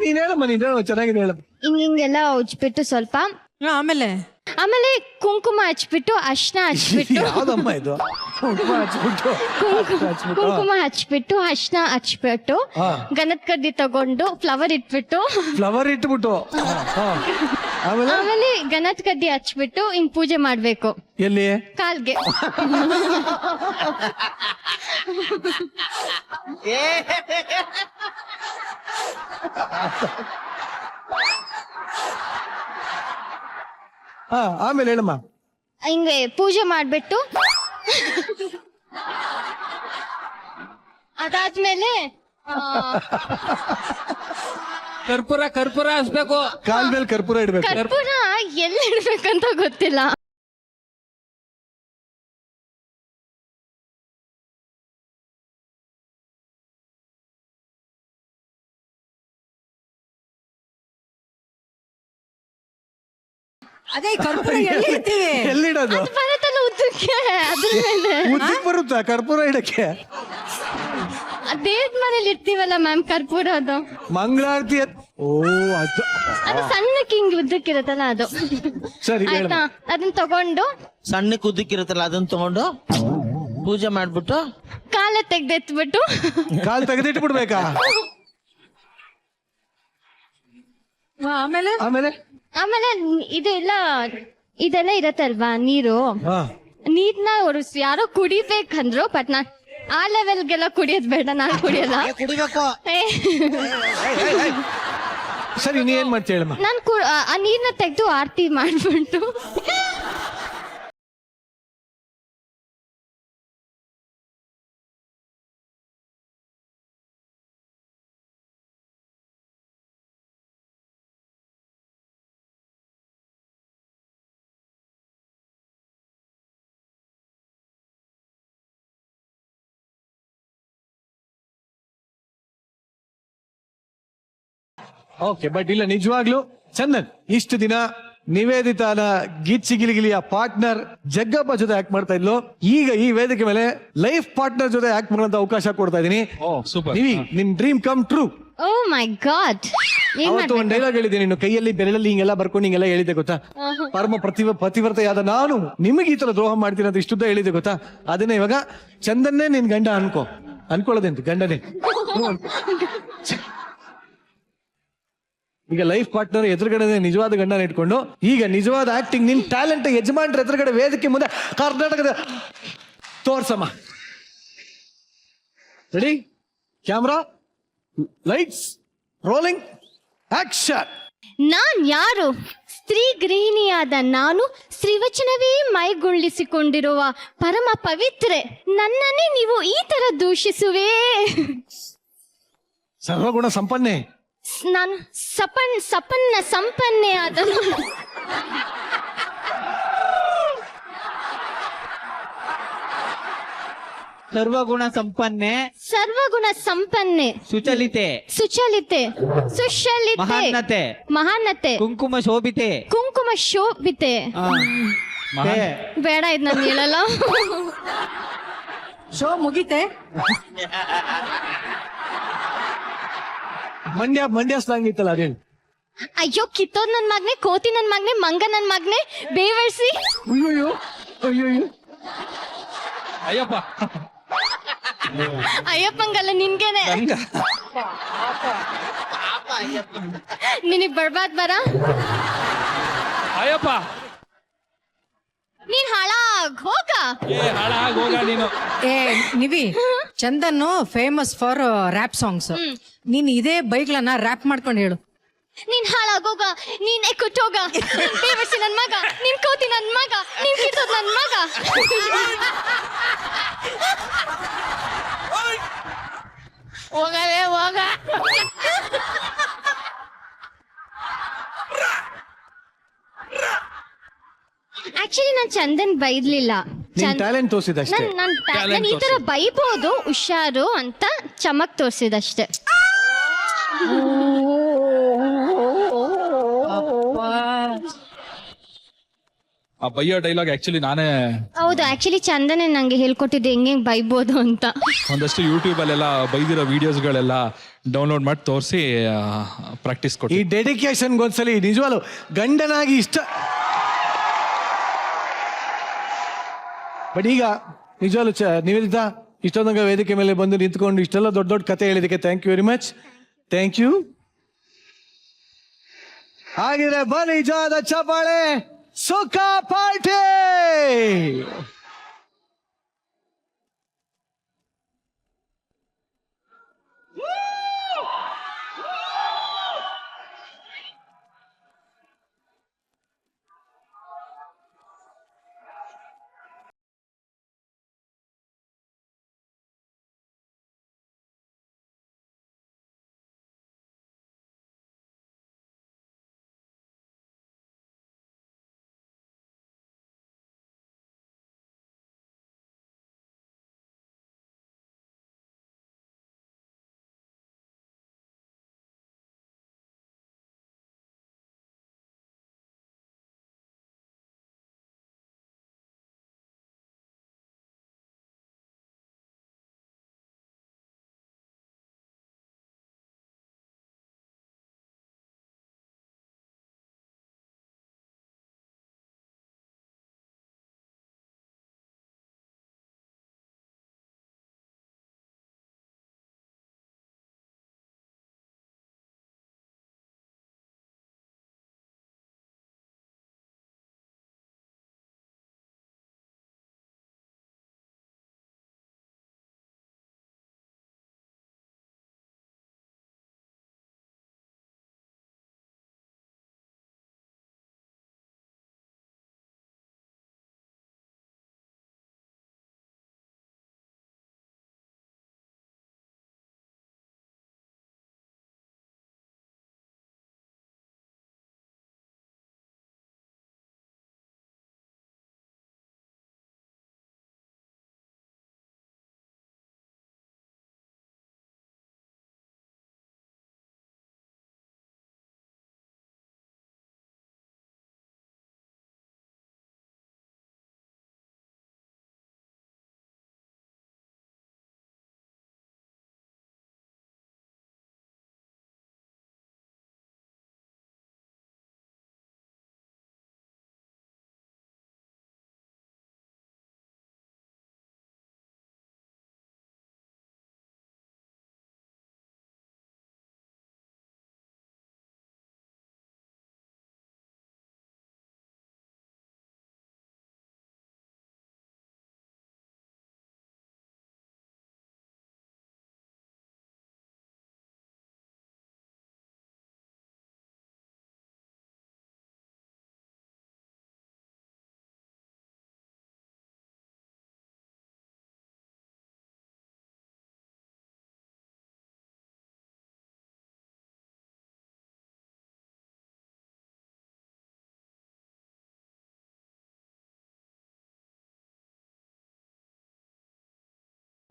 ನೀನ್ ಹೇಳಮ್ಮ, ನೀನ್ ಹೇಳಮ್ಮ, ಚೆನ್ನಾಗಿದೆ ಹೇಳಮ್ಮ. ಹಿಂಗೆಲ್ಲ ಉಜ್ಬಿಟ್ಟು ಸ್ವಲ್ಪ ಆಮೇಲೆ ಕುಂಕುಮ ಹಚ್ಬಿಟ್ಟು ಅರ್ಶಿನ ಹಚ್ಬಿಟ್ಟು ಯಾವ್ದಮ್ಮ ಇದು? ಕುಂಕುಮ ಹಚ್ಬಿಟ್ಟು ಕುಂಕುಮ ಹಚ್ಬಿಟ್ಟು ಅರ್ಶಿನ ಹಚ್ಬಿಟ್ಟು ಗಣದ ಕಡ್ಡಿ ತಗೊಂಡು ಫ್ಲವರ್ ಇಟ್ಬಿಟ್ಟು ಫ್ಲವರ್ ಇಟ್ಬಿಟ್ಟು ಆಮೇಲೆ ಆಮೇಲೆ ಗಣದ ಕಡ್ಡಿ ಹಚ್ಬಿಟ್ಟು ಹಿಂಗ್ ಪೂಜೆ ಮಾಡ್ಬೇಕು ಎಲ್ಲಿ? ಕಾಲ್ಗೆ. ಆಮೇಲೆ ಹೇಳಮ್ಮ. ಹಿಂಗೆ ಪೂಜೆ ಮಾಡ್ಬಿಟ್ಟು ಅದಾದ್ಮೇಲೆ ಕರ್ಪೂರ ಹಚ್ಬೇಕು. ಕಾಲ್ ಮೇಲೆ ಕರ್ಪೂರ ಇಡ್ಬೇಕು. ಕರ್ಪೂರ ಎಲ್ಲಿ ಇಡ್ಬೇಕಂತ ಗೊತ್ತಿಲ್ಲ. ಅದೇ ಕರ್ಪೂರ ಎಲ್ಲಿ ಇರ್ತೀವಿ? ಎಲ್ಲಿಡೋದು? ಬರುತ್ತಲ್ಲ ಉದ್ದಕ್ಕೆ ಅದ್ರ ಮೇಲೆ ಉದ್ದಕ್ಕೆ ಬರುತ್ತಾ ಕರ್ಪೂರ ಇಡಕ್ಕೆ? ದೇವ್ರ ಮನೇಲಿ ಇರ್ತೀವಲ್ಲ ಮ್ಯಾಮ್ ಕರ್ಪೂರ, ಅದು ಮಂಗಳಾರತಿ ಓ ಅದು ಅದು ಸಣ್ಣಕ್ಕೆ ಹಿಂಗ್ ಉದ್ದಕ್ಕಿರುತ್ತಲ್ಲ ಅದು. ಸರಿ ಆಯ್ತಾ? ಹೇಳಮ್ಮ. ಅದನ್ನ ತಗೊಂಡು ಸಣ್ಣ ಕುದ್ದಕ್ಕಿರುತ್ತಲ್ಲ ಅದನ್ನ ತಗೊಂಡು ಪೂಜೆ ಮಾಡ್ಬಿಟ್ಟು ಕಾಲ ತೆಗ್ದೆತ್ಬಿಟ್ಟು ಕಾಲ್ ತೆಗೆದಿಟ್ಬಿಡ್ಬೇಕಾ? ಆಮೇಲೆ ಆಮೇಲೆ ಆಮೇಲೆ ಇದೆಲ್ಲ ಇರತ್ತಲ್ವಾ ನೀರು, ನೀರ್ನ ಯಾರೋ ಕುಡಿಬೇಕಂದ್ರು. ಬಟ್ ನಾನ್ ಆ ಲೆವೆಲ್ಗೆಲ್ಲ ಕುಡಿಯೋದ್ ಬೇಡ, ನಾನ್ ಕುಡಿಯಲ್ಲ. ಕುಡಿಬೇಕು. ಸರಿ ನೀ ಏನ್ ಮಾಡ್ತೀಯ ಹೇಳಮ್ಮ. ನಾನ್ ಆ ನೀರ್ನ ತೆಗ್ದು ಆರತಿ ಮಾಡ್ಬಿಟ್ಟು ಓಕೆ, ಬಟ್ ಇಲ್ಲ ನಿಜವಾಗ್ಲು ಚಂದನ್, ಇಷ್ಟು ದಿನ ನಿವೇದಿತಾನ ಗಿಚ್ಚಿ ಗಿಲಿಗಿಲಿಯ ಪಾರ್ಟ್ನರ್ ಜಗ್ಗಪ್ಪ ಜೊತೆ ಆಕ್ಟ್ ಮಾಡ್ತಾ ಇದ್ಲು. ಈಗ ಈ ವೇದಿಕೆ ಮೇಲೆ ಲೈಫ್ ಪಾರ್ಟ್ನರ್ ಜೊತೆ ಆಕ್ಟ್ ಮಾಡುವಂತ ಅವಕಾಶ ಕೊಡ್ತಾ ಇದೀನಿ. ಸೂಪರ್. ನಿನ್ ಡ್ರೀಮ್ ಕಮ್ ಟ್ರೂ. ಓ ಮೈ ಗಾಡ್. ಅವತ್ತು ಒಂದ್ ಡೈಲಾಗ್ ಹೇಳಿದ್ದೀನಿ, ನೀನು ಕೈಯಲ್ಲಿ ಬೆರಳಲ್ಲಿ ಹಿಂಗೆಲ್ಲ ಬರ್ಕೊಂಡು ಹಿಂಗೆಲ್ಲ ಹೇಳಿದ್ದೆ ಗೊತ್ತಾ? ಪರಮ ಪತಿವ್ರತೆಯಾದ ನಾನು ನಿಮಗೆ ಈ ತರ ದ್ರೋಹ ಮಾಡ್ತೀನಿ ಅಂತ ಇಷ್ಟುದ್ದ ಹೇಳಿದ್ದೆ ಗೊತ್ತಾ? ಅದನ್ನೇ ಇವಾಗ ಚಂದನ್ನೇ ನಿನ್ ಗಂಡ ಅನ್ಕೊಳ್ಳೋದೇಂತ ಗಂಡನೇ. ಈಗ ಲೈಫ್ ಪಾರ್ಟ್ನರ್ ಎದುರುಗಡೆ ನಿಜವಾದ ಗಂಡನ ಇಟ್ಕೊಂಡು ಈಗ ನಿಜವಾದ ಆಕ್ಟಿಂಗ್ ನಿನ್ ಟ್ಯಾಲೆಂಟ್ ಯಜಮಾನ್ರ ಎದುರುಗಡೆ ವೇದಿಕೆ ಮುಂದೆ ಕರ್ನಾಟಕದ ತೋರ್ಸಮ್ಮ. Ready? Camera, lights, rolling, action. ನಾನ್ ಯಾರು? ಸ್ತ್ರೀ ಗೃಹಿಣಿಯಾದ ನಾನು ಶ್ರೀವಚನವೇ ಮೈಗೊಳಿಸಿಕೊಂಡಿರುವ ಪರಮ ಪವಿತ್ರೆ. ನನ್ನನ್ನೇ ನೀವು ಈ ತರ ದೂಷಿಸುವೆ. ಸರ್ವಗುಣ ಸಂಪನ್ನೆ. ನಾನು ಸಂಪನ್ನೆ ಆದನು. ಸರ್ವಗುಣ ಸಂಪನ್ನೆ, ಸುಚಲಿತೆ, ಮಹಾನತೆ, ಕುಂಕುಮ ಶೋಭಿತೆ. ಬೇಡ ಇದ್ ನಾನು ಹೇಳಲ್ಲ. ಶೋ ಮುಗಿತೆ. ಮಂಡ್ಯ ಸ್ಲಾಂಗ್ ಇತ್ತಲ್ಲ ಅದೇನು? ಅಯ್ಯೋ ಕಿತ್ತೋದ್ ನನ್ ಮಗ್ನೆ, ಕೋತಿ ನನ್ ಮಗ್ನೆ, ಮಂಗ ನನ್ ಮಗ್ನೆ, ಬೇವರ್ಸಿ. ಅಯ್ಯೋ ಅಯ್ಯಪ್ಪ ಅಯ್ಯಪ್ಪಂಗಲ್ಲ ನಿನ್ಗೇನೆ. ನಿನಗ್ ಬರ್ಬಾದ್ ಬರ. ಅಯ್ಯಪ್ಪ ನೀನ್ ಹಾಳಾಗ್ ಹೋಗ. ನೀನು. ಏ Nivi, Chandan famous for rap songs. ನೀನ್ ಇದೇ ಬೈಕ್ಲನ್ನ ರ್ಯಾಪ್ ಮಾಡ್ಕೊಂಡು ಹೇಳು. ನೀನ್ ಹಾಳಾಗೋಗ, ನೀನೇ ಕೊಟ್ಟೋಗ, ನೀನ್ ಬೇವರ್ಸಿ ನನ್ ಮಗ, ನೀನ್ ಕೋತಿ ನನ್ ಮಗ, ನೀನ್ ಕಿತ್ತೋದ್ ನನ್ ಮಗ. ಹೋಗವೇ ಹೋಗ. ಆಕ್ಚುಲಿ ನಾನ್ ಚಂದನ್ ಬೈದ್ಲಿಲ್ಲ. ನಿನ್ ಟ್ಯಾಲೆಂಟ್ ತೋರಿಸಿದಷ್ಟೇ. ನಾನ್ ಈ ತರ ಬೈಬೋದು ಹುಷಾರು ಅಂತ ಚಮಕ್ ತೋರ್ಸಿದಷ್ಟೇ. ಆ ಬೈಯೋ ಡೈಲಾಗ್ ಆಕ್ಚುಲಿ ನಾನೇ ಹೌದು, ಆಕ್ಚುಲಿ ಚಂದನೆ ನಂಗೆ ಹೇಳ್ಕೊಟ್ಟಿದ್ದೆ ಹೆಂಗೆ ಬೈಬೋದು ಅಂತ. ಒಂದಷ್ಟು ಯೂಟ್ಯೂಬ್ ಅಲ್ಲೆಲ್ಲ ಬೈದಿರೋ ವಿಡಿಯೋಸ್ಗಳೆಲ್ಲ ಡೌನ್ಲೋಡ್ ಮಾಡಿ ತೋರಿಸಿ ಪ್ರಾಕ್ಟೀಸ್ ಈ ಕೊಟ್ಟು ಡೆಡಿಕೇಶನ್ಗೆ ಒಂದ್ಸಲಿ ನಿಜವಾಗ್ಲು ಗಂಡನಾಗಿ ಇಷ್ಟ. ಬಟ್ ಈಗ ನಿಜವಾಗ್ಲು ನಿವೇದಿತಾ ಇಷ್ಟೊಂದಂಗ ವೇದಿಕೆ ಮೇಲೆ ಬಂದು ನಿಂತ್ಕೊಂಡು ಇಷ್ಟೆಲ್ಲ ದೊಡ್ಡ ದೊಡ್ಡ ಕತೆ ಹೇಳಿದಕ್ಕೆ thank you very much. Thank you. ಹಾಗಿದ್ರೆ ಬನ್ನಿ ಜೋರಾದ ಚಪ್ಪಾಳೆ ಸುಖ ಪಾರ್ಟಿ.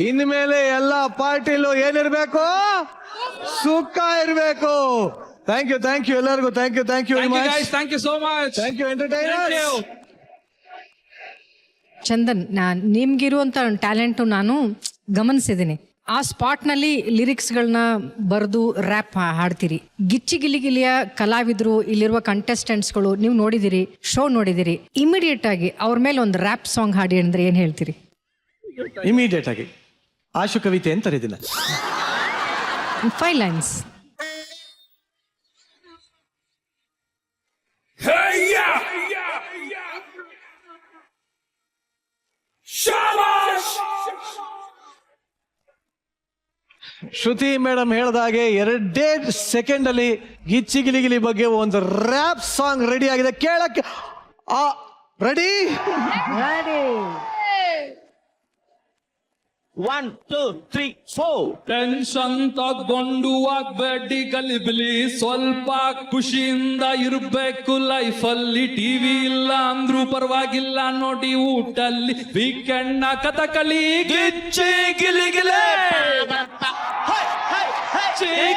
ಇನ್ಮೇಲೆ ಎಲ್ಲ ಪಾರ್ಟಿಲೂ ಏನಿರ್ಬೇಕು, ಸುಖ ಇರ್ಬೇಕು. ಥ್ಯಾಂಕ್ ಯು ಎಲ್ಲರಿಗೂ. Thank you very much. Thank you so much. Thank you entertainers. Chandan, ನಿಮ್ಗಿರುವಂತ ಟ್ಯಾಲೆಂಟು ನಾನು ಗಮನಿಸಿದ್ದೀನಿ. ಆ ಸ್ಪಾಟ್ನಲ್ಲಿ ಲಿರಿಕ್ಸ್ಗಳನ್ನ ಬರೆದು ರ್ಯಾಪ್ ಹಾಡ್ತೀರಿ. ಗಿಚ್ಚಿ ಗಿಲಿಗಿಲಿಯ ಕಲಾವಿದರು, ಇಲ್ಲಿರುವ ಕಂಟೆಸ್ಟೆಂಟ್ಸ್ಗಳು ನೀವು ನೋಡಿದಿರಿ, ಶೋ ನೋಡಿದಿರಿ. ಇಮಿಡಿಯೇಟ್ ಆಗಿ ಅವ್ರ ಮೇಲೆ ಒಂದು ರ್ಯಾಪ್ ಸಾಂಗ್ ಹಾಡಿ ಅಂದ್ರೆ ಏನ್ ಹೇಳ್ತೀರಿ? ಇಮಿಡಿಯೇಟ್ ಆಗಿ ಆಶು ಕವಿತೆ ಅಂತಾರೆ ಇದನ್ನ. 5 lines. ಶ್ರುತಿ ಮೇಡಮ್ ಹೇಳ್ದಾಗೆ 2 ಸೆಕೆಂಡ್ ಅಲ್ಲಿ ಗಿಚ್ಚಿ ಗಿಲಿಗಿಲಿ ಬಗ್ಗೆ ಒಂದು ರ್ಯಾಪ್ ಸಾಂಗ್ ರೆಡಿ ಆಗಿದೆ, ಕೇಳಕ್ಕೆ ರೆಡಿ. 1 2 3 4 ಟೆನ್ಷನ್ ತಗೊಂಡು ಆಗ್ಬೇಡಿ ಗಲಿಬಿಲಿ, ಸ್ವಲ್ಪ ಖುಷಿಯಿಂದ ಇರ್ಬೇಕು ಲೈಫಲ್ಲಿ. ಟಿವಿ ಇಲ್ಲ ಅಂದ್ರೂ ಪರವಾಗಿಲ್ಲ ನೋಡಿ ಊಟಲ್ಲಿ, ವೀಕೆಂಡ್ ನ ಕಥಕಳಿ ಗಿಚ್ಚಿ ಗಿಲಿಗಿಲೆ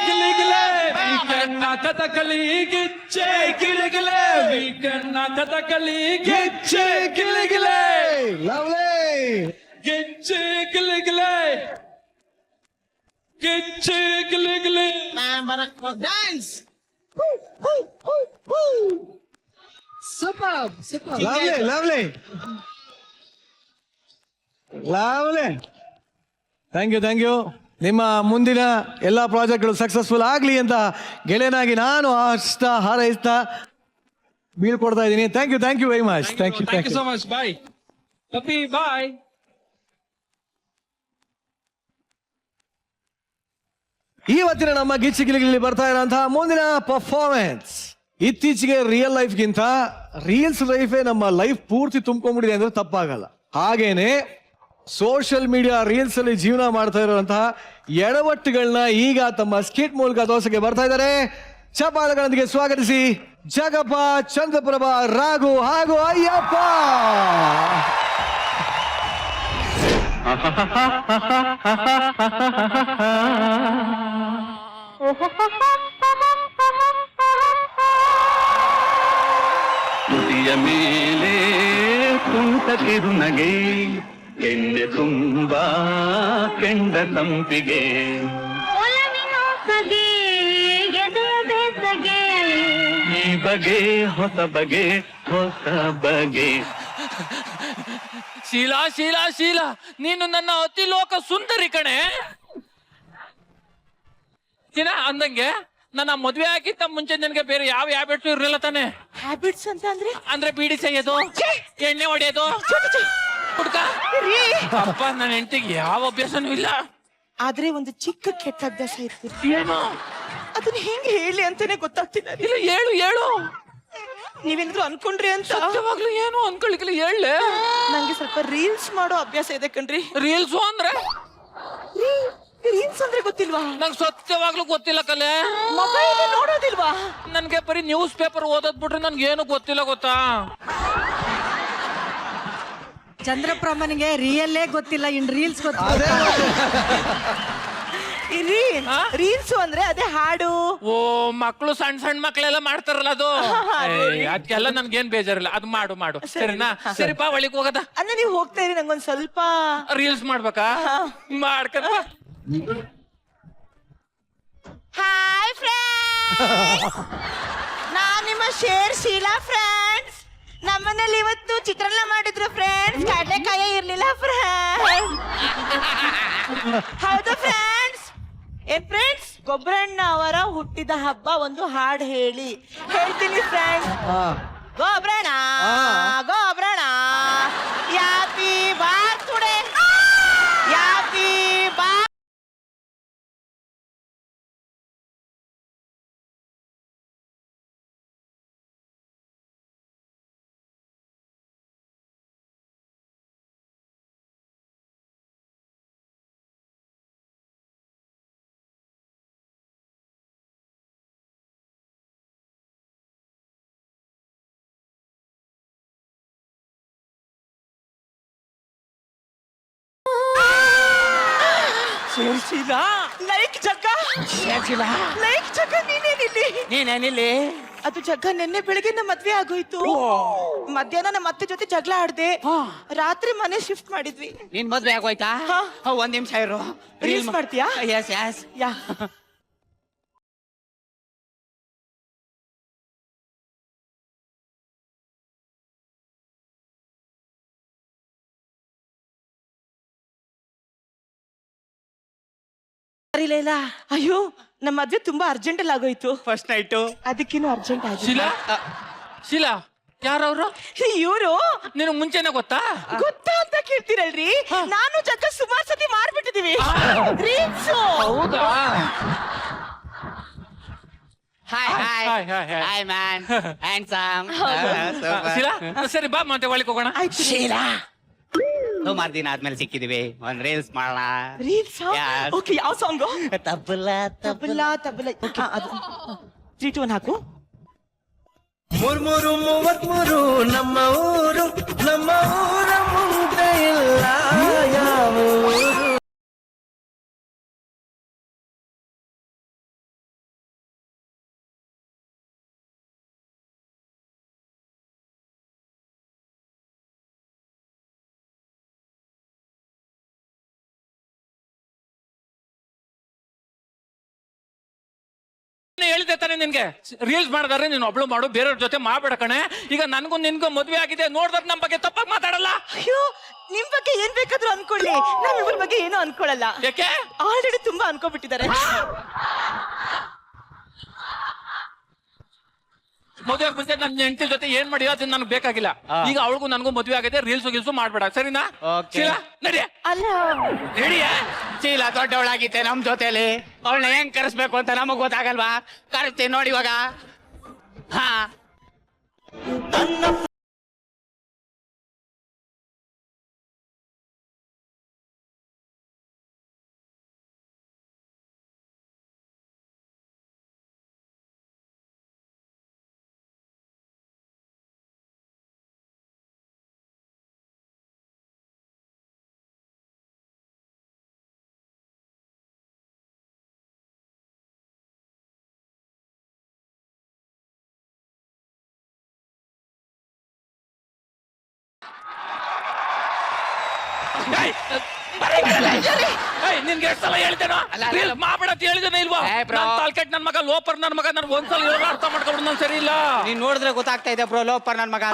ಗಿಲಿಗಿಲೆ, ವೀಕೆಂಡ್ ನ ಕಥಕಳಿ ಗಿಚ್ಚೆ ಗಿಲಿಗಿಲೆ, ವೀಕೆಂಡ್ ನ Kathakali Gicchi Giligili, Gicchi Giligili, Gicchi Giligili. Dance. Super super. Lovely thank you. ನಿಮ್ಮ ಮುಂದಿನ ಎಲ್ಲ ಪ್ರಾಜೆಕ್ಟ್ಗಳು ಸಕ್ಸಸ್ಫುಲ್ ಆಗಲಿ ಅಂತ ಗೆಳೆಯನಾಗಿ ನಾನು ಹಾರೈಸ್ತಾ ಬೀಳ್ಕೊಡ್ತಾ ಇದ್ದೀನಿ. Thank you very much. Thank you so much. Bye puppy, bye. ಇವತ್ತಿನ ನಮ್ಮ ಗಿಚ್ಚಿ ಗಿಲಿಗಿಲಿ ಬರ್ತಾ ಇರೋಂತಹ ಮುಂದಿನ ಪರ್ಫಾರ್ಮೆನ್ಸ್, ಇತ್ತೀಚೆಗೆ ರಿಯಲ್ ಲೈಫ್ಗಿಂತ ರೀಲ್ಸ್ ಲೈಫೇ ನಮ್ಮ ಲೈಫ್ ಪೂರ್ತಿ ತುಂಬ್ಕೊಂಡ್ಬಿಟ್ಟಿದೆ ಅಂದ್ರೆ ತಪ್ಪಾಗಲ್ಲ. ಹಾಗೇನೆ ಸೋಷಿಯಲ್ ಮೀಡಿಯಾ ರೀಲ್ಸ್ ಅಲ್ಲಿ ಜೀವನ ಮಾಡ್ತಾ ಇರುವಂತಹ ಎಡವಟ್ಟುಗಳನ್ನ ಈಗ ತಮ್ಮ ಸ್ಕಿಟ್ ಮೂಲಕ ತೋರ್ಸಕ್ಕೆ ಬರ್ತಾ ಇದ್ದಾರೆ. ಚಪಾಳಗಳೊಂದಿಗೆ ಸ್ವಾಗತಿಸಿ ಜಗಪ್ಪ, ಚಂದ್ರಪ್ರಭಾ, ರಾಘು ಹಾಗೂ ಅಯ್ಯಪ್ಪ. ತುಟಿಯ ಮೇಲೆ ತುಂಟ ಕಿರುನಗೆ, ಎಣ್ಣೆ ತುಂಬಾ ಕೆಂಡ ತಂಪಿಗೆ, ಈ ಬಗೆ ಹೊಸ ಬಗೆ ಹೊಸ ಬಗೆ. ಶೀಲಾ ಶೀಲಾ ಶೀಲಾ, ನೀನು ನನ್ನ ಅತಿಲೋಕ ಸುಂದರಿ ಕಣೆ. ಅಂದಂಗೆ ನನ್ನ ಮದ್ವೆ ಆಗಿತ್ತ ಮುಂಚೆ ನಿನಗೆ ಬೇರೆ ಯಾವ ಹ್ಯಾಬಿಟ್ಸ್ ಇರಲಿಲ್ಲ ತಾನೆ? ಹ್ಯಾಬಿಟ್ಸ್ ಅಂತ ಅಂದ್ರೆ ಬೀಡಿ ಸೇಯೋದು, ಎಣ್ಣೆ ಹೊಡೆಯೋದು, ಹುಡ್ಕ ಅಪ್ಪ, ನನ್ನ ಹೆಂಡತಿಗೆ ಯಾವ ಅಭ್ಯಾಸನೂ ಇಲ್ಲ. ಆದ್ರೆ ಒಂದು ಚಿಕ್ಕ ಕೆಟ್ಟ ಅಭ್ಯಾಸ ಇರ್ತೀರಿ. ಏನು? ಅದನ್ನ ಹೆಂಗೆ ಹೇಳಿ ಅಂತಾನೆ ಗೊತ್ತಾಗ್ತಿಲ್ಲ. ಇಲ್ಲ, ಹೇಳು. ನೀವೇನಾದ್ರು ಅನ್ಕೊಂಡ್ರಿ ಅಂತ? ಸತ್ಯವಾಗ್ಲೂ ಏನು ಅನ್ಕೊಳ್ಲಿಕ್ಕಿಲ್ಲ, ಹೇಳಲೆ. ನಂಗೆ ಸ್ವಲ್ಪ ರೀಲ್ಸ್ ಮಾಡೋ ಅಭ್ಯಾಸ ಇದೆ ಕಣ್ರಿ. ರೀಲ್ಸ್ ಅಂದ್ರೆ ರೀಲ್ಸ್ ಅಂದ್ರೆ ಗೊತ್ತಿಲ್ವಾ? ನಂಗೆ ಸತ್ಯವಾಗ್ಲೂ ಗೊತ್ತಿಲ್ಲ ಕಲೆ. ಮೊಬೈಲ್ ನೋಡೋದಿಲ್ವಾ? ನನ್ಗೆ ಬರೀ ನ್ಯೂಸ್ ಪೇಪರ್ ಓದೋದ್ ಬಿಟ್ರೆ ನನ್ಗೆ ಏನು ಗೊತ್ತಿಲ್ಲ, ಗೊತ್ತಾ? ಚಂದ್ರಪ್ರಭನಿಗೆ ರಿಯಲ್ಲೇ ಗೊತ್ತಿಲ್ಲ, ಇನ್ ರೀಲ್ಸ್ ಗೊತ್ತಿಲ್ಲ. ರೀಲ್ಸ್ ಅಂದ್ರೆ ಅದೇ ಹಾಡು. ಓ, ಮಕ್ಕಳು ಸಣ್ಣ ಮಕ್ಳೆಲ್ಲ ಮಾಡ್ತಾರಲ್ಲ ಅದು. ಅದಕ್ಕೆಲ್ಲ ನನ್ಗೇನ್ ಬೇಜಾರಿಲ್ಲ, ಅದು ಮಾಡು ಸರಿನಾ? ಸರಿಪಾ, ಒಳಗ್ ಹೋಗದ ಅಂದ್ರೆ ನೀವು ಹೋಗ್ತಾ ಇರಿ, ನಂಗೊಂದ್ ಸ್ವಲ್ಪ ರೀಲ್ಸ್ ಮಾಡ್ಬೇಕಾ? ಮಾಡ್ಕ. ಹಾಯ್ ಫ್ರೆಂಡ್ಸ್, ನಾನ್ ನಿಮ್ಮ ಶೀಲಾ ಫ್ರೆಂಡ್ಸ್. ನಮ್ಮನೇಲಿ ಇವತ್ತು ಚಿತ್ರಾನ್ನ ಮಾಡಿದ್ರು ಫ್ರೆಂಡ್ಸ್, ಕಡಲೆಕಾಯಿ ಇರ್ಲಿಲ್ಲ ಫ್ರೆಂಡ್ಸ್. ಹೌದು ಫ್ರೆಂಡ್ಸ್. ಏನ್ ಫ್ರೆಂಡ್ಸ್, ಗೊಬ್ಬರಣ್ಣ ಅವರ ಹುಟ್ಟಿದ ಹಬ್ಬ ಒಂದು ಹಾಡು ಹೇಳ್ತೀನಿ ಫ್ರೆಂಡ್ಸ್. ಗೊಬ್ಬರಣ್ಣ happy birthday, happy birthday. Like Jagga ನೀನೇನಿಲ್ಲಿ? ಅದು ಜಗ್ಗ ನಿನ್ನೆ ಬೆಳಿಗ್ಗೆ ನಮ್ಮ ಮದ್ವೆ ಆಗೋಯ್ತು. ಮಧ್ಯಾಹ್ನ ನಮ್ಮ ಅತ್ತೆ ಜೊತೆ ಜಗಳ ಆಡ್ದೆ, ರಾತ್ರಿ ಮನೆ ಶಿಫ್ಟ್ ಮಾಡಿದ್ವಿ. ನಿನ್ ಮದ್ವೆ ಆಗೋಯ್ತಾ? ಒಂದ್ ನಿಮಿಷ ಇರು. ರೀಲ್ಸ್ ಮಾಡ್ತೀಯಾ? ಯಾ. ಅಯ್ಯೋ, ನಮ್ಮ ಮದ್ವೆ ತುಂಬಾ ಅರ್ಜೆಂಟ್ ಅಲ್ಲಿ ಆಗೋಯ್ತು. ಫಸ್ಟ್ ನೈಟು ಅದಕ್ಕಿನ್ನು ಅರ್ಜೆಂಟ್ ಆಗಿದೆ. ಶೀಲಾ, ಯಾರವ್ರು? ಇವರು ನಿನಗ್ ಮುಂಚೆನೆ ಗೊತ್ತಾ? ಗೊತ್ತಾ ಅಂತ ಕೇಳ್ತೀರಲ್ರಿ, ನಾನು ಜಗ್ಗ ಸುಮಾರು ಸತಿ ಮಾಡ್ಬಿಟ್ಟಿದೀವಿ ರೀಲ್ಸ್. ಹೌದಾ? Hi man handsome. ಶೀಲಾ, ಸರಿ ಬಾ ಮತ್ತೆ ಒಳಗೆ ಹೋಗೋಣ. ಶೀಲಾ, ಸುಮಾರು ದಿನ ಆದ್ಮೇಲೆ ಸಿಕ್ಕಿದೀವಿ, ಒಂದ್ ರೀಲ್ಸ್ ಮಾಡೋಣ. ರೀಲ್ಸ್? Yes. ಓಕೆ, ಯಾವ ಸಾಂಗ್? ತಬಲ ತಬಲಾ ತಬಲಾ. ಓಕೆ, ಅದು 3 2 1 ಹಾಕು. 33 ನಮ್ಮ ಊರು ಮುಂದೆ ಇಲ್ಲ ಯಾವ ಊರು. ಹೇಳಿದೆ ತಾನೆ ನಿನ್ಗೆ, ರೀಲ್ಸ್ ಮಾಡಿದಾರೆ ನೀನು ಒಬ್ಳು ಮಾಡು, ಬೇರೆಯವ್ರ ಜೊತೆ ಮಾಡ್ಬೇಡ ಕಣೆ. ಈಗ ನನ್ಗೂ ನಿನ್ಗೂ ಮದ್ವೆ ಆಗಿದೆ, ನೋಡಿದ್ರೆ ನಮ್ ಬಗ್ಗೆ ತಪ್ಪಾಗಿ ಮಾತಾಡಲ್ಲ. ಅಯ್ಯೋ, ನಿಮ್ ಬಗ್ಗೆ ಏನ್ ಬೇಕಾದ್ರೂ ಅನ್ಕೊಳ್ಳಿ, ನಾವ್ ಇವ್ರ ಬಗ್ಗೆ ಏನೂ ಅನ್ಕೊಳಲ್ಲ. ಯಾಕೆ? ಆಲ್ರೆಡಿ ತುಂಬಾ ಅನ್ಕೋಬಿಟ್ಟಿದ್ದಾರೆ. ಮದುವೆ ಮುಂಚೆ ನನ್ನ ಹೆಂಡತಿ ಜೊತೆ ಏನ್ ಮಾಡಿ ಅದನ್ನ ನನಗೆ ಬೇಕಾಗಿಲ್ಲ. ಈಗ ಅವಳಿಗೂ ನನಗೂ ಮದುವೆ ಆಗಿದೆ, ರೀಲ್ಸ್ ಗಿಲ್ಸು ಮಾಡ್ಬೇಡ, ಸರಿನಾ? ಶೀಲಾ, ನಡಿಯ. ಅಲ್ಲ, ರೆಡಿಯ? ಶೀಲಾ ದೊಡ್ಡವಳಾಗಿತ್ತೆ ನಮ್ ಜೊತೆಲಿ, ಅವಳನ್ನ ಹೆಂಗ್ ಕರೆಸ್ಬೇಕು ಅಂತ ನಮಗ್ ಗೊತ್ತಾಗಲ್ವಾ? ಕರೆಸ್ತೀನಿ ನೋಡಿ ಇವಾಗ. ಹಾ, ನಿನ್ಗೆ ಎಷ್ಟು ಸಲ ಹೇಳ್ತೇನೋ ರೀಲ್ಸ್ ಮಾಡ್ಬೇಡ ಅಂತ ಹೇಳಿದೇನೆ ಇಲ್ವಾ? ತಾಲ್ಕೆಟ್ ನನ್ ಮಗ, ಲೋಪರ್ ನನ್ ಮಗ, ನನ್ಗೆ ಒಂದ್ಸಲ ಇವಾಗ ಅರ್ಥ ಮಾಡ್ಕೊಂಡು ನಾನು ಸರಿ ಇಲ್ಲ. ನೀನ್ ನೋಡಿದ್ರೆ ಗೊತ್ತಾಗ್ತಾ ಇದೆ ಬ್ರೋ, ಲೋಪರ್ ನನ್ ಮಗ.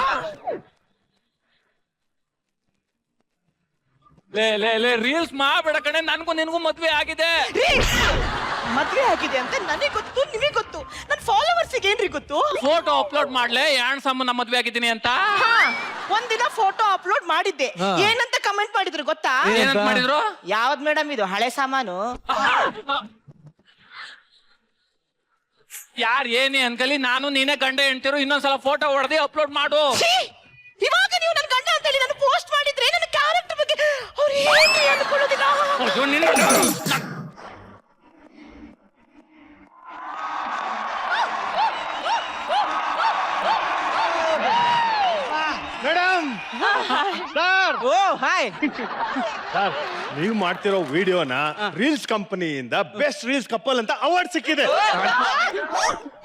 ಲೇ ರೀಲ್ಸ್ ಮಾಡ್ಬೇಡ ಕಣೆ, ನನ್ಗೂ ನಿನ್ಗೂ ಮದ್ವೆ ಆಗಿದೆ. ಮದ್ವೆ ಆಗಿದೆ ಅಂತ ನನಗೆ ಗೊತ್ತು, ನಿಮಗೆ ಗೊತ್ತು, ನನ್ನ ಫಾಲೋವರ್ಸ್ ಏನ್ರಿ ಗೊತ್ತು? ಫೋಟೋ ಅಪ್ಲೋಡ್ ಮಾಡ್ಲೆ ಯಾಣ್ ಸಮ್ಮ ನಮ್ಮ ಮದ್ವೆ ಆಗಿದ್ದೀನಿ ಅಂತ. ಒಂದಿನ ಫೋಟೋ ಅಪ್ಲೋಡ್ ಮಾಡಿದ್ದೆ, ಏನಂತ ಕಮೆಂಟ್ ಮಾಡಿದ್ರು ಗೊತ್ತಾ? ಏನಂತ ಮಾಡಿದ್ರು? ಯಾವ್ದ್ ಮೇಡಮ್ ಇದು ಹಳೆ ಸಾಮಾನು? ಯಾರ್ ಏನೇ ಅನ್ಕಲಿ, ನಾನು ನೀನೇ ಗಂಡ ಹೆಂಡ್ತಿರು, ಇನ್ನೊಂದ್ಸಲ ಫೋಟೋ ಹೊಡೆದಿ ಅಪ್ಲೋಡ್ ಮಾಡು. ಇವಾಗ ನೀವು ನನ್ನ ಗಂಡ ಅಂತ ಹೇಳಿ ನಾನು ಪೋಸ್ಟ್ ಮಾಡಿದ್ರೆ ನನ್ನ ಕ್ಯಾರೆಕ್ಟರ್ ಬಗ್ಗೆ ಅವ್ರು ಏನ್ರಿ ಅನ್ಕೊಳ್ಳೋದಿಲ್ಲ. Madam, sir, oh hi sir, ನೀವು ಮಾಡ್ತಿರೋ ವಿಡಿಯೋನ ರೀಲ್ಸ್ ಕಂಪನಿಯಿಂದ ಬೆಸ್ಟ್ ರೀಲ್ಸ್ ಕಪಲ್ ಅಂತ ಅವಾರ್ಡ್ ಸಿಕ್ಕಿದೆ.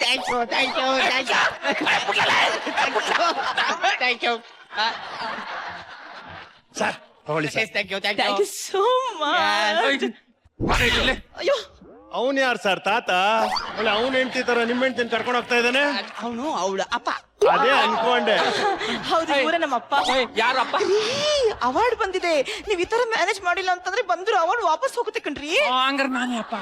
Thank you thank you thank you sir ತಗೊಳ್ಳಿ sir. Thank you thank you so much. ಅಯ್ಯೋ, ಅವನ್ ಯಾರು ಸರ್? ತಾತ ಒಳ್ಳೆ ಅವನ್ ಹೆಂಡತಿ ತರ ನಿಮ್ಮ ಹೆಂಡತಿನ ಕರ್ಕೊಂಡು ಹೋಗ್ತಾ ಇದ್ದಾನೆ. ಅವನು ಅವಳ ಅಪ್ಪ. ಅದೇ ಅನ್ಕೊಂಡೆ. ಹೌದು, ಇವರೇ ನಮ್ಮ ಅಪ್ಪ. ಯಾರಪ್ಪ? ಅವಾರ್ಡ್ ಬಂದಿದೆ, ನೀವ್ ಈ ತರ ಮ್ಯಾನೇಜ್ ಮಾಡಿಲ್ಲ ಅಂತಂದ್ರೆ ಬಂದ್ರು ಅವಾರ್ಡ್ ವಾಪಸ್ ಹೋಗುತ್ತೆ ಕಣ್ರಿ. ಹಂಗಾರೆ ನಾನೇ ಅಪ್ಪ.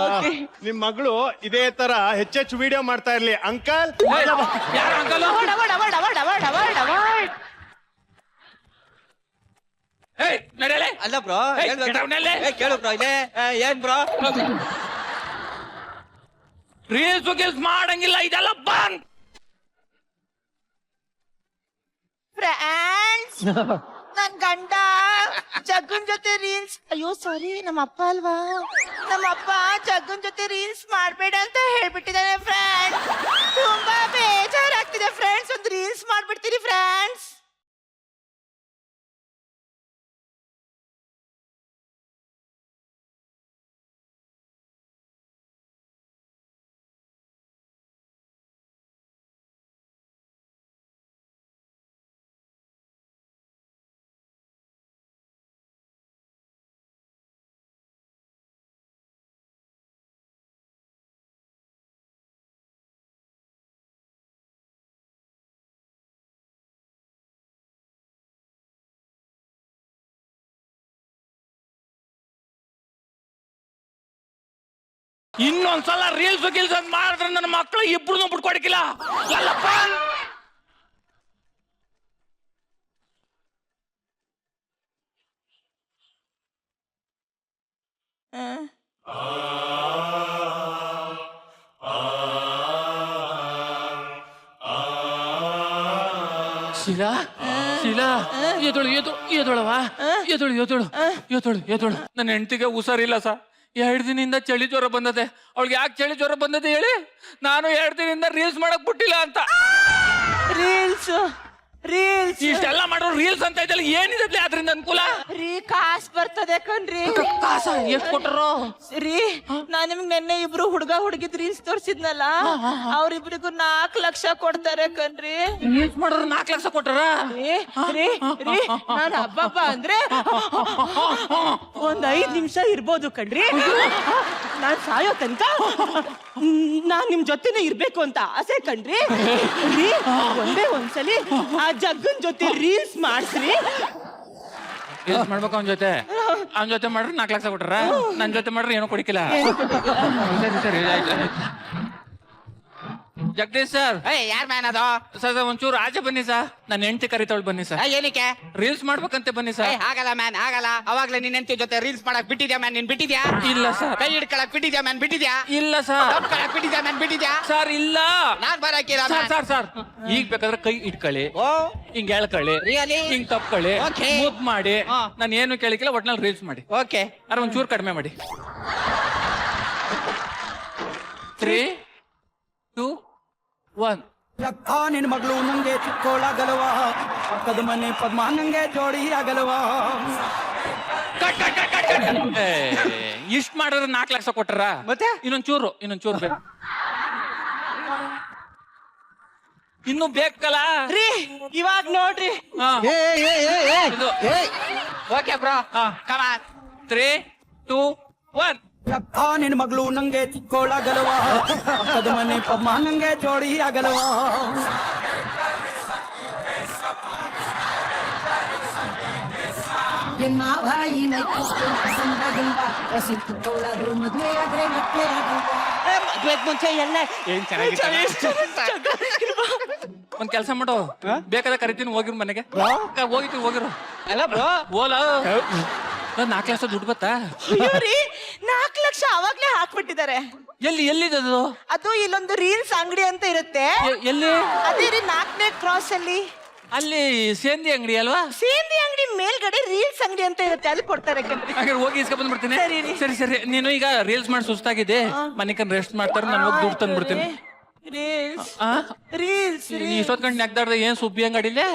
Okay. ನಿಮ್ ಮಗಳು ಇದೇ ತರ ಹೆಚ್ಚೆಚ್ಚು ವಿಡಿಯೋ ಮಾಡ್ತಾ ಇರ್ಲಿ ಅಂಕಲ್. ಯಾರ uncle? Award award award award award award award. ನಡೆಯಲೇ. ಅಲ್ಲ ಬ್ರೋ, ಕೇಳು ಬ್ರೋ, ಇದೆ ಏನ್ ಬ್ರೋ? ರೀಲ್ಸ್ ಗಿಲ್ಸ್ ಮಾಡಂಗಿಲ್ಲ, ಇದೆಲ್ಲ ಬಂದ್. ಫ್ರೆಂಡ್ಸ್, ನನ್ ಗಂಡ ಜಗ್ಗನ್ ಜೊತೆ ರೀಲ್ಸ್, ಅಯ್ಯೋ ಸಾರಿ, ನಮ್ಮ ಅಪ್ಪ ಅಲ್ವಾ, ನಮ್ಮ ಅಪ್ಪ ಜಗ್ಗನ್ ಜೊತೆ ರೀಲ್ಸ್ ಮಾಡ್ಬೇಡ ಅಂತ ಹೇಳ್ಬಿಟ್ಟಿದ್ದಾನೆ ಫ್ರೆಂಡ್ಸ್. ತುಂಬಾ ಬೇಜಾರಾಗ್ತಿದೆ ಫ್ರೆಂಡ್ಸ್, ಒಂದು ರೀಲ್ಸ್ ಮಾಡ್ಬಿಡ್ತೀರಿ ಫ್ರೆಂಡ್ಸ್. ಇನ್ನೊಂದ್ಸಲ ರೀಲ್ಸ್ ಗಿಲ್ಸ್ ಮಾಡಿದ್ರೆ ನನ್ನ ಮಕ್ಕಳು ಇಬ್ರು ಬಿಟ್ಕೊಡಕಿಲ್ಲ. ಶೀಲಾ ಶೀಲಾ ಎದೊಳವ ಎದೊಳು ನನ್ನ ಹೆಂಡತಿಗೆ ಹುಷಾರಿಲ್ಲ ಸರ್ 2 ದಿನದಿಂದ ಚಳಿ ಜ್ವರ ಬಂದದೆ. ಅವಳಿಗೆ ಯಾಕೆ ಚಳಿ ಜ್ವರ ಬಂದದೆ ಹೇಳಿ? ನಾನು 2 ದಿನದಿಂದ ರೀಲ್ಸ್ ಮಾಡಕ್ ಬಿಟ್ಟಿಲ್ಲ ಅಂತ. ರೀಲ್ಸ್ ಇಷ್ಟೆಲ್ಲ ಮಾಡೋ ರೀಲ್ಸ್ ಅಂತ ಇದೆಲ್ಲ ಏನಿದೆ ಅದ್ರಿಂದ ಅನುಕೂಲ? ಕಾಸ್ ಬರ್ತದೆ ಕಣ್ರಿ. ಕಾಸ ಎಷ್ಟು ಕೊಟ್ಟರು? ರೀ ನಾನ್ ನಿಮ್ಗೆ ನೆನ್ನೆ ಇಬ್ರು ಹುಡುಗ ಹುಡುಗಿದ್ ರೀಲ್ಸ್ ತೋರ್ಸಿದ್ನಲ್ಲ, ಅವ್ರಿಬ್ರಿಗೂ 4 ಲಕ್ಷ ಕೊಡ್ತಾರೆ ಕಣ್ರಿ. ರೀಲ್ಸ್ ಮಾಡೋರು 4 ಲಕ್ಷ ಕೊಟ್ಟಾರ? ನಾನ್ ಹಬ್ಬ ಅಂದ್ರೆ ಒಂದ್ 5 ನಿಮಿಷ ಇರ್ಬೋದು ಕಣ್ರಿ. ನಾನ್ ಸಾಯೋ ತನಕ ನಾನ್ ನಿಮ್ ಜೊತೆನೆ ಇರ್ಬೇಕು ಅಂತ ಆಸೆ ಕಣ್ರಿ. ರೀ ಒಂದೇ ಒಂದ್ಸಲಿ ಆ ಜಗ್ಗನ್ ಜೊತೆ ರೀಲ್ಸ್ ಮಾಡ್ಸ್ರಿ. ರೀಲ್ಸ್ ಮಾಡ್ಬೇಕು ಅವನ ಜೊತೆ ಮಾಡ್ರಿ 4 ಲಕ್ಷ ಕೊಟ್ಟಾರ. ನನ್ ಜೊತೆ ಮಾಡ್ರಿ ಏನೋ ಕೊಡಿಕಿಲ್ಲ. ಸರಿ ಆಯ್ತು. ಜಗದೀಶ್ ಸರ್. ಯಾರ್ ಮ್ಯಾನ್ ಅದು? ಸರ್ ಒಂಚೂರು ಆಚೆ ಬನ್ನಿ ಸರ್. ನನ್ನ ಹೆಂಡತಿ ಕರಿತಾವಳು, ಬನ್ನಿ ಸರ್. ಏನಕ್ಕೆ? ರೀಲ್ಸ್ ಮಾಡ್ಬೇಕಂತೆ, ಬನ್ನಿ ಸರ್. ಆಗಲ್ಲ ಮ್ಯಾನ್, ಆಗಲ್ಲ. ಅವಾಗ್ಲೇ ನಿನ್ ಹೆಂಡತಿ ಜೊತೆ ರೀಲ್ಸ್ ಮಾಡಕ್ ಬಿಟ್ಟಿದ್ಯಾ ಮ್ಯಾನ್? ನೀನ್ ಬಿಟ್ಟಿದ್ಯಾ? ಇಲ್ಲ ಸರ್. ಕೈ ಹಿಡ್ಕೊಳಕ್ ಬಿಟ್ಟಿದ್ಯಾ ಮ್ಯಾನ್? ಬಿಟ್ಟಿದ್ಯಾ? ಇಲ್ಲ ಸರ್. ತಪ್ಕೊಳಕ್ ಬಿಟ್ಟಿದ್ಯಾ ಮ್ಯಾನ್? ಬಿಟ್ಟಿದ್ಯಾ ಸರ್? ಇಲ್ಲ. ನಾನ್ ಬರಕಿಲ್ಲ ಸರ್ ಈಗ ಬೇಕಾದ್ರೆ ಕೈ ಇಟ್ಕೊಳ್ಳಿ, ಹಿಂಗ್ ಎಳ್ಕೊಳ್ಳಿ, ಹಿಂಗ್ ತಪ್ಕೊಳ್ಳಿ, ಮುದ್ ಮಾಡಿ. ನಾನು ಏನು ಕೇಳಿಕಿಲ್ಲ, ಒಟ್ನಲ್ಲಿ ರೀಲ್ಸ್ ಮಾಡಿ. ಓಕೆ. ಅದ್ರ ಒಂಚೂರು ಕಡಿಮೆ ಮಾಡಿ. 3, 2, 1. ನಿನ್ ಮಗಳು ನಂಗೆ ಚಿಕ್ಕೋಳಾಗಲ್ವ, ಪಕ್ಕದ ಮನೆ ಪದ್ಮ ನಂಗೆ ಜೋಡಿ ಆಗಲ್ವ. ಇಷ್ಟ್ ಮಾಡಿದ್ರೆ 4 ಲಕ್ಷ ಕೊಟ್ಟಾರ? ಮತ್ತೆ ಇನ್ನೊಂಚೂರು ಬೇಕು. ಇನ್ನು ಬೇಕಲ್ಲ ರೀ ಇವಾಗ ನೋಡ್ರಿ. ಓಕೆ ಬ್ರೋ, ಕಮಾನ್. 3, 2, 1. ನಿನ್ ಮಗಳು ನಂಗೆ ಚಿಕ್ಕೋಳಾಗಲ್ವ, ಪಕ್ಕದ ಮನೆ ಪದ್ಮ ನಂಗೆ ಜೋಡಿ ಆಗಲ್ವ. ಮದ್ವೆಗ್ ಮುಂಚೆ ಎಲ್ಲ ಏನ್ ಒಂದ್ ಕೆಲಸ ಮಾಡು, ಬೇಕಾದ್ರೆ ಕರಿತೀನಿ, ಹೋಗಿರು ಮನೆಗೆ. ಹೋಗಿರು ಅಲ್ಲ ಬ್ರೋ, ಓಲ 4 ಲಕ್ಷ ದುಡ್ಡು ಬತ್ತಾ? 4 ಲಕ್ಷ ಅವಾಗ್ಲೇ ಹಾಕ್ಬಿಟ್ಟಿದ್ದಾರೆ. ಎಲ್ಲಿದೆ ಅದು? ಅದು ಇಲ್ಲೊಂದು ರೀಲ್ಸ್ ಅಂಗಡಿ ಅಂತ ಇರುತ್ತೆ. ಎಲ್ಲಿ? ಅದೇ ರೀ 4ನೇ ಕ್ರಾಸ್ ಅಲ್ಲಿ. ಅಲ್ಲಿ ಸೇಂದಿ ಅಂಗಡಿ ಅಲ್ವಾ? ಸೇಂದಿ ಅಂಗಡಿ ಮೇಲ್ಗಡೆ ರೀಲ್ಸ್ ಅಂಗಡಿ ಅಂತ ಇರುತ್ತೆ, ಅಲ್ಲಿ ಕೊಡ್ತಾರೆ ಕಣ್ರಿ. ಹಾಗಾದ್ರೆ ಹೋಗಿ ಇಸ್ಕೊಂಡ್ ಬಂದ್ಬಿಡ್ತೀನಿ. ಸರಿ ನೀನು ಈಗ ರೀಲ್ಸ್ ಮಾಡಿ ಸುಸ್ತಾಗಿದೆ, ಮನೆಕನ್ ರೆಸ್ಟ್ ಮಾಡ್ತಾರೆ, ನಾನು ಹೋಗಿ ದುಡ್ಡು ತಂದ್ಬಿಡ್ತೀನಿ. ರೀಲ್ಸ್ ಇಷ್ಟೊತ್ ಗಂಟೆ ನೆಗ್ದಾಡ್ದೆ ಏನ್ ಸುಬ್ಬಿ ಅಂಗಡಿಲೇ?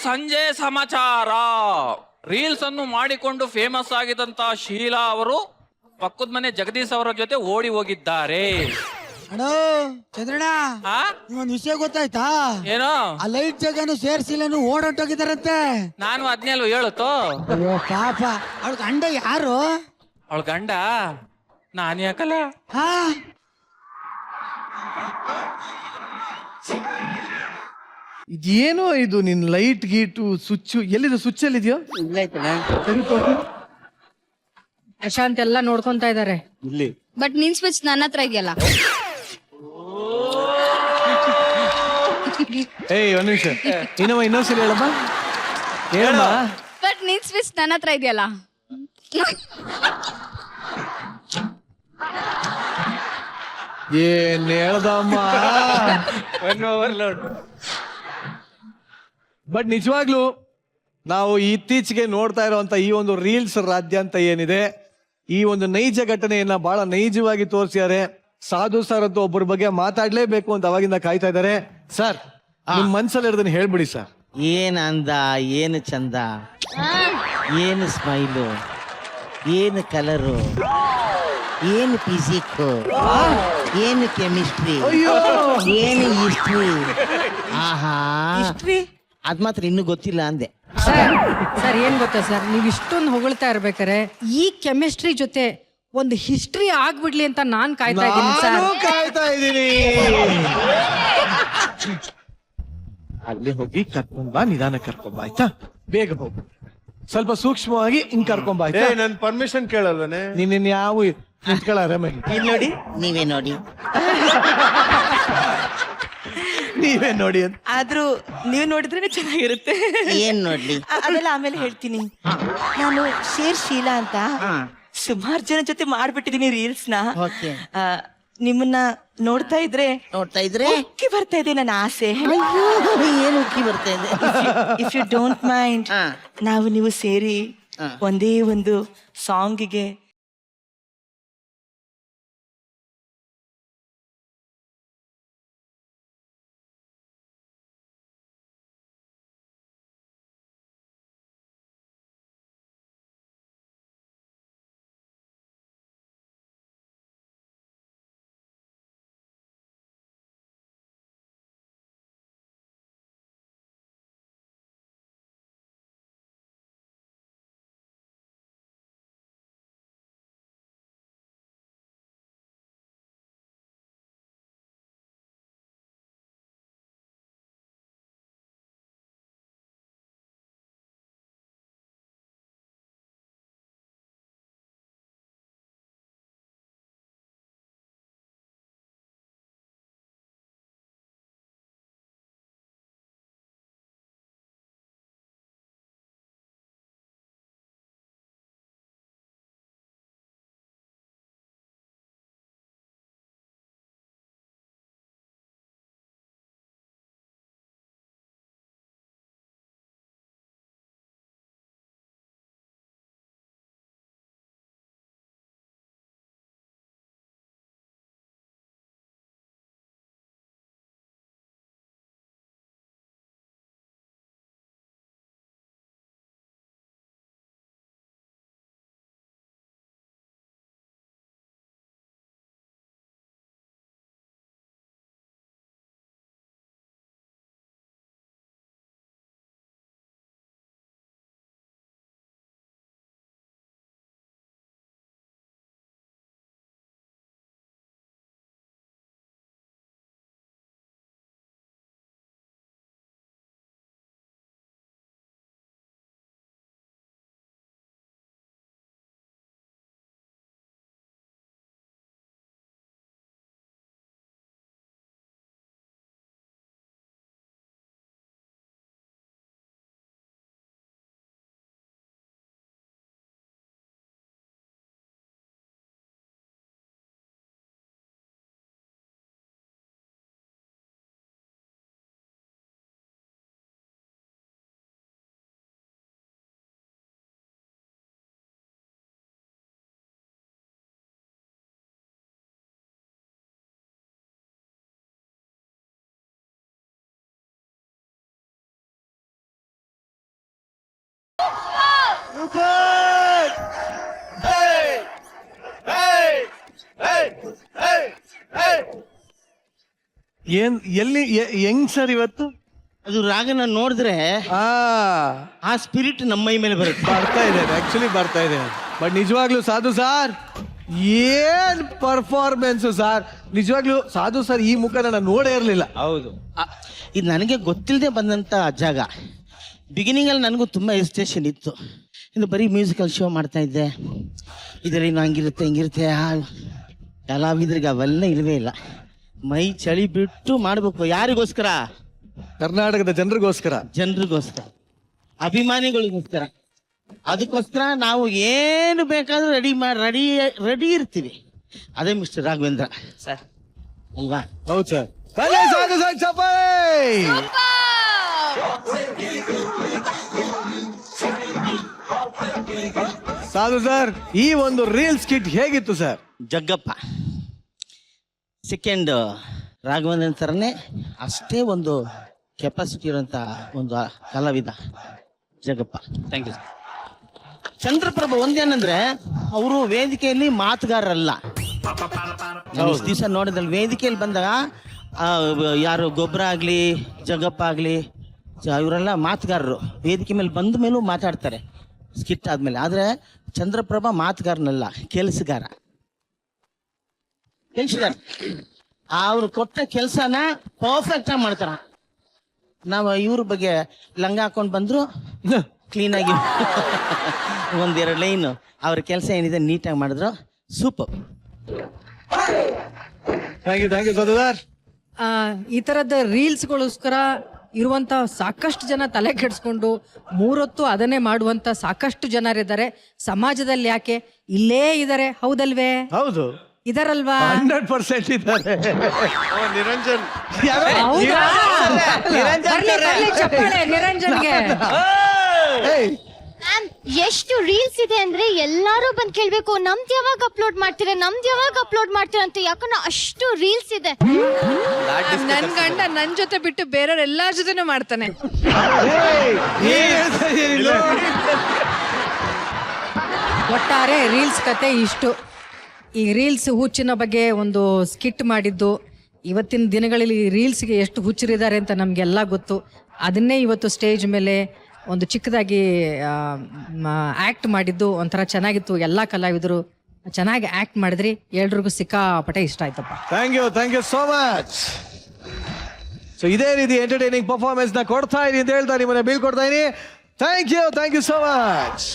ಸಂಜೆ ಸಮಾಚಾರ. ರೀಲ್ಸ್ ಅನ್ನು ಮಾಡಿಕೊಂಡು ಫೇಮಸ್ ಆಗಿದಂತ ಶೀಲಾ ಅವರು ಪಕ್ಕದ ಮನೆ ಜಗದೀಶ್ ಅವರ ಜೊತೆ ಓಡಿ ಹೋಗಿದ್ದಾರೆ. ಅಣ್ಣ ಚಂದ್ರಣ್ಣ, ಒಂದ್ ವಿಷಯ ಗೊತ್ತಾಯ್ತಾ? ಏನೋ? ಆ ಲೈಟ್ ಜಾಗನು ಸೇರ್ಸಿಲ್ಲನು ಓಡಾಟೋಗಿದಾರಂತೆ. ನಾನು ಅದ್ನೇಲ್ವ ಹೇಳುತ್ತೋ? ಅಯ್ಯೋ ಪಾಪ, ಅವಳ ಗಂಡ ಯಾರು? ಅವಳ ಗಂಡ ನಾನು ಯಾಕಲ್ಲ. ಇದೇನೋ ಇದು ನಿನ್ ಲೈಟ್ ಗೀಟು ಸ್ವಿಚ್ ಎಲ್ಲಿದೆ? ಸ್ವಿಚ್ ಎಲ್ಲಿದ್ಯೋ? ಪ್ರಶಾಂತ್ ಎಲ್ಲ ನೋಡ್ಕೊಂತಾ ಇದಾರೆ. ಇಲ್ಲಿ ಬಟ್ ನಿನ್ ಸ್ವಿಚ್ ನನ್ನ ಹತ್ರ ಇದೆಯಲ್ಲ. ಒಂದ್ ನಿಮಿಷ, ಇನ್ನೊಂದ್ಸಲ ಹೇಳಮ್ಮ. ಹೇಳಮ್ಮ. ಬಟ್ ನಿನ್ ಸ್ವಿಚ್ ನನ್ನ ಹತ್ರ ಇದೆಯಲ್ಲ. ಏನ್ ಹೇಳ್ದಮ್ಮ? ಬಟ್ ನಿಜವಾಗ್ಲೂ ನಾವು ಇತ್ತೀಚೆಗೆ ನೋಡ್ತಾ ಇರುವಂತ ಈ ಒಂದು ರೀಲ್ಸ್ ರಾಜ್ಯ ಅಂತ ಏನಿದೆ, ಈ ಒಂದು ನೈಜ ಘಟನೆಯನ್ನ ಬಹಳ ನೈಜವಾಗಿ ತೋರಿಸಿದ್ದಾರೆ. ಸಾಧು ಸರ್ ಅಂತ ಒಬ್ಬರ ಬಗ್ಗೆ ಮಾತಾಡ್ಲೇಬೇಕು ಅಂತ ಅವಾಗಿಂದ ಕಾಯ್ತಾ ಇದ್ದಾರೆ. ಸರ್, ನಿಮ್ ಮನ್ಸಲ್ಲಿ ಇರೋದನ್ನ ಹೇಳ್ಬಿಡಿ ಸರ್. ಏನ್ ಅಂದ, ಏನು ಚಂದ, ಏನು ಸ್ಮೈಲು, ಏನು ಕಲರು, ಏನು ಫಿಸಿಕ್, ಏನು ಕೆಮಿಸ್ಟ್ರಿ, ಏನು ಹಿಸ್ಟ್ರಿ. ಆಹಾ, ಅದ್ ಮಾತ್ರ ಇನ್ನೂ ಗೊತ್ತಿಲ್ಲ ಅಂದೆ. ಸರ್ ಏನ್ ಗೊತ್ತಾ ಸರ್, ನೀವ್ ಇಷ್ಟೊಂದು ಹೊಗಳ್ತಾ ಇರ್ಬೇಕಾರೆ ಈ ಕೆಮಿಸ್ಟ್ರಿ ಜೊತೆ ಒಂದು ಹಿಸ್ಟ್ರಿ ಆಗ್ಬಿಡ್ಲಿ ಅಂತ ನಾನ್ ಕಾಯ್ತಾ ಇದ್ದೀನಿ ಸರ್. ಕಾಯ್ತಾ ಇದ್ದೀನಿ. ಅಲ್ಲಿ ಹೋಗಿ ಕರ್ಕೊಂಬಾ, ನಿಧಾನ ಕರ್ಕೊಂಬಾ, ಆಯ್ತಾ? ಬೇಗ ಹೋಗು, ಸ್ವಲ್ಪ ಸೂಕ್ಷ್ಮವಾಗಿ ಹಿಂಗ್ ಕರ್ಕೊಂಬಾ, ಆಯ್ತಾ? ನನ್ ಪರ್ಮಿಷನ್ ಕೇಳಲ್ವನೆ? ನೀನ್ ಯಾವ ನಿಂತ್ಕೊಳ್ಳ ನೋಡಿ, ನೀವೇ ನೋಡಿ, ನೀವೇ ನೋಡಿ ಅಂತ. ಆದ್ರೂ ನೀವ್ ನೋಡಿದ್ರೆ ಚೆನ್ನಾಗಿರುತ್ತೆ. ಏನ್ ನೋಡ್ಲಿ? ಅದೆಲ್ಲ ಆಮೇಲೆ ಹೇಳ್ತೀನಿ. ನಾನು ಶೀಲಾ ಅಂತ ಸುಮಾರು ಜನ ಜೊತೆ ಮಾಡ್ಬಿಟ್ಟಿದೀನಿ ರೀಲ್ಸ್ ನ. ನಿಮ್ಮನ್ನ ನೋಡ್ತಾ ಇದ್ರೆ ಉಕ್ಕಿ ಬರ್ತಾ ಇದೆ ನನ್ನ ಆಸೆ. ಏನು ಉಕ್ಕಿ ಬರ್ತಾ ಇದೆ? ಇಫ್ ಯು ಡೋಂಟ್ ಮೈಂಡ್, ನಾವು ನೀವು ಸೇರಿ ಒಂದೇ ಒಂದು ಸಾಂಗಿಗೆ ಏನ್ ಎಲ್ಲಿ ಹೆಂಗ್ ಸರ್ ಇವತ್ತು? ಅದು ರಾಗನ ನೋಡಿದ್ರೆ ಆ ಸ್ಪಿರಿಟ್ ನಮ್ಮ ಮೈ ಮೇಲೆ ಬರುತ್ತೆ. ಬರ್ತಾ ಇದೆ, ಆಕ್ಚುಲಿ ಬರ್ತಾ ಇದೆ. ಬಟ್ ನಿಜವಾಗ್ಲೂ ಸಾಧು ಸರ್ ಏನ್ ಪರ್ಫಾರ್ಮೆನ್ಸ್ ಸರ್, ನಿಜವಾಗ್ಲೂ ಸಾಧು ಸರ್ ಈ ಮುಖ ನಾನು ನೋಡೇ ಇರಲಿಲ್ಲ. ಹೌದು, ಇದು ನನಗೆ ಗೊತ್ತಿಲ್ಲದೆ ಬಂದಂಥ ಜಾಗ. ಬಿಗಿನಿಂಗಲ್ಲಿ ನನಗೂ ತುಂಬ ಎಸ್ಟೇಷನ್ ಇತ್ತು. ಇದು ಬರೀ ಮ್ಯೂಸಿಕಲ್ ಶೋ ಮಾಡ್ತಾ ಇದ್ದೆ, ಇದರಲ್ಲಿ ಹಂಗಿರುತ್ತೆ ಹಿಂಗಿರುತ್ತೆ. ಕಲಾವಿದ್ರಿಗೆ ಅವೆಲ್ಲ ಇಲ್ಲವೇ ಇಲ್ಲ. ಮೈ ಚಳಿ ಬಿಟ್ಟು ಮಾಡಬೇಕು. ಯಾರಿಗೋಸ್ಕರ? ಕರ್ನಾಟಕದ ಜನರಿಗೋಸ್ಕರ, ಅಭಿಮಾನಿಗಳಿಗೋಸ್ಕರ. ಅದಕ್ಕೋಸ್ಕರ ನಾವು ಏನು ಬೇಕಾದ್ರೂ ರೆಡಿ ಇರ್ತೀವಿ. ಅದೇ ಮಿಸ್ಟರ್ ರಾಘವೇಂದ್ರ ಸರ್ ಅಲ್ವಾ? ಹೌದು ಸರ್. ಸಾಧು ಸರ್ ಚಪ್ಪಾಳೆ. ಸಾಧು ಸರ್ ಈ ಒಂದು ರೀಲ್ ಸ್ಕಿಟ್ ಹೇಗಿತ್ತು ಸರ್? ಜಗ್ಗಪ್ಪ ಸೆಕೆಂಡ್ ರಾಘವೇಂದ್ರನ್ ಥರನೇ ಅಷ್ಟೇ ಒಂದು ಕೆಪಾಸಿಟಿ ಇರೋಂಥ ಒಂದು ಕಲಾವಿದ Jaggappa. Thank you sir. Chandraprabhu ಒಂದೇನಂದ್ರೆ ಅವರು ವೇದಿಕೆಯಲ್ಲಿ ಮಾತುಗಾರರಲ್ಲ. ಇಷ್ಟು ದಿವಸ ನೋಡಿದಲ್ಲಿ ವೇದಿಕೆಯಲ್ಲಿ ಬಂದಾಗ ಯಾರು ಗೊಬ್ಬರ ಆಗಲಿ ಜಗ್ಗಪ್ಪ ಆಗಲಿ ಇವರೆಲ್ಲ ಮಾತುಗಾರರು, ವೇದಿಕೆ ಮೇಲೆ ಬಂದ ಮೇಲೂ ಮಾತಾಡ್ತಾರೆ ಸ್ಕಿಟ್ ಆದಮೇಲೆ. ಆದರೆ ಚಂದ್ರಪ್ರಭಾ ಮಾತುಗಾರನಲ್ಲ, ಕೆಲಸಗಾರ. ಅವ್ರು ಕೊಟ್ಟ ಕೆಲಸನ ಪರ್ಫೆಕ್ಟ್ ಆಗಿ ಮಾಡ್ತಾರ. ನಾವು ಇವ್ರ ಬಗ್ಗೆ ಲಂಗ ಹಾಕೊಂಡು ಬಂದ್ರು ಕ್ಲೀನಾಗಿ ಒಂದೆರಡು ಲೈನ್ ಅವ್ರ ಕೆಲಸ ಏನಿದೆ ನೀಟಾಗಿ ಮಾಡಿದ್ರು. ಸೂಪರ್. ಥ್ಯಾಂಕ್ ಯು ಸಾಧು ಸರ್. ಈ ತರದ ರೀಲ್ಸ್ಗೋಸ್ಕರ ಇರುವಂತ ಸಾಕಷ್ಟು ಜನ ತಲೆ ಕೆಡಿಸ್ಕೊಂಡು ಮೂರೊತ್ತು ಅದನ್ನೇ ಮಾಡುವಂತ ಸಾಕಷ್ಟು ಜನರಿದ್ದಾರೆ ಸಮಾಜದಲ್ಲಿ. ಯಾಕೆ ಇಲ್ಲೇ ಇದ್ದಾರೆ, ಹೌದಲ್ವೇ? ಹೌದು. ಇದರಲ್ವಾ 100% ಇದ್ದಾರೆ. ನಿರಂಜನ್ ಹೌದಾ? ಬರ್ಲಿ, ಬರ್ಲಿ, ಚಪ್ಪಾಳೆ ನಿರಂಜನ್ಗೆ. ಏಯ್, ಮ್ಯಾಮ್ ಎಷ್ಟು ರೀಲ್ಸ್ ಇದೆ ಅಂದ್ರೆ ಎಲ್ಲಾರು ಬಂದ್ ಕೇಳ್ಬೇಕು ನಮ್ದು ಯಾವಾಗ ಅಪ್ಲೋಡ್ ಮಾಡ್ತೀರಾ ಅಂತ, ಯಾಕಂದ್ರೆ ಅಷ್ಟು ರೀಲ್ಸ್ ಇದೆ. ನನ್ ಗಂಡ ನನ್ ಜೊತೆ ಬಿಟ್ಟು ಬೇರೆಯವ್ರ ಎಲ್ಲಾರ ಜೊತೆನೂ ಮಾಡ್ತಾನೆ. ಏಯ್, ಏನ್ ಹೇಳ್ತಾ ಇದೀರಿ ಇದು? ಒಟ್ಟಾರೆ ರೀಲ್ಸ್ ಕತೆ ಇಷ್ಟು. ಈ ರೀಲ್ಸ್ ಹುಚ್ಚಿನ ಬಗ್ಗೆ ಒಂದು ಸ್ಕಿಟ್ ಮಾಡಿದ್ದು, ಇವತ್ತಿನ ದಿನಗಳಲ್ಲಿ ರೀಲ್ಸ್ಗೆ ಎಷ್ಟು ಹುಚ್ಚರಿದ್ದಾರೆ ಅಂತ ನಮಗೆಲ್ಲ ಗೊತ್ತು. ಅದನ್ನೇ ಇವತ್ತು ಸ್ಟೇಜ್ ಮೇಲೆ ಒಂದು ಚಿಕ್ಕದಾಗಿ ಆ್ಯಕ್ಟ್ ಮಾಡಿದ್ದು ಒಂಥರ ಚೆನ್ನಾಗಿತ್ತು. ಎಲ್ಲ ಕಲಾವಿದರು ಚೆನ್ನಾಗಿ ಆ್ಯಕ್ಟ್ ಮಾಡಿದ್ರಿ. ಎಲ್ರಿಗೂ ಸಿಕ್ಕಾಪಟ್ಟೆ ಇಷ್ಟ ಆಯ್ತಪ್ಪ. Thank you so much. So ಇದೇ ರೀತಿ ಎಂಟರ್ಟೈನಿಂಗ್ ಪರ್ಫಾರ್ಮೆನ್ಸ್ ನ ಕೊಡ್ತಾ ಇದೀನಿ ಅಂತ ಹೇಳ್ತಾ ನಿಮ್ಮನ್ನ ಬೀಳ್ಕೊಡ್ತಾ ಇದೀನಿ. Thank you so much.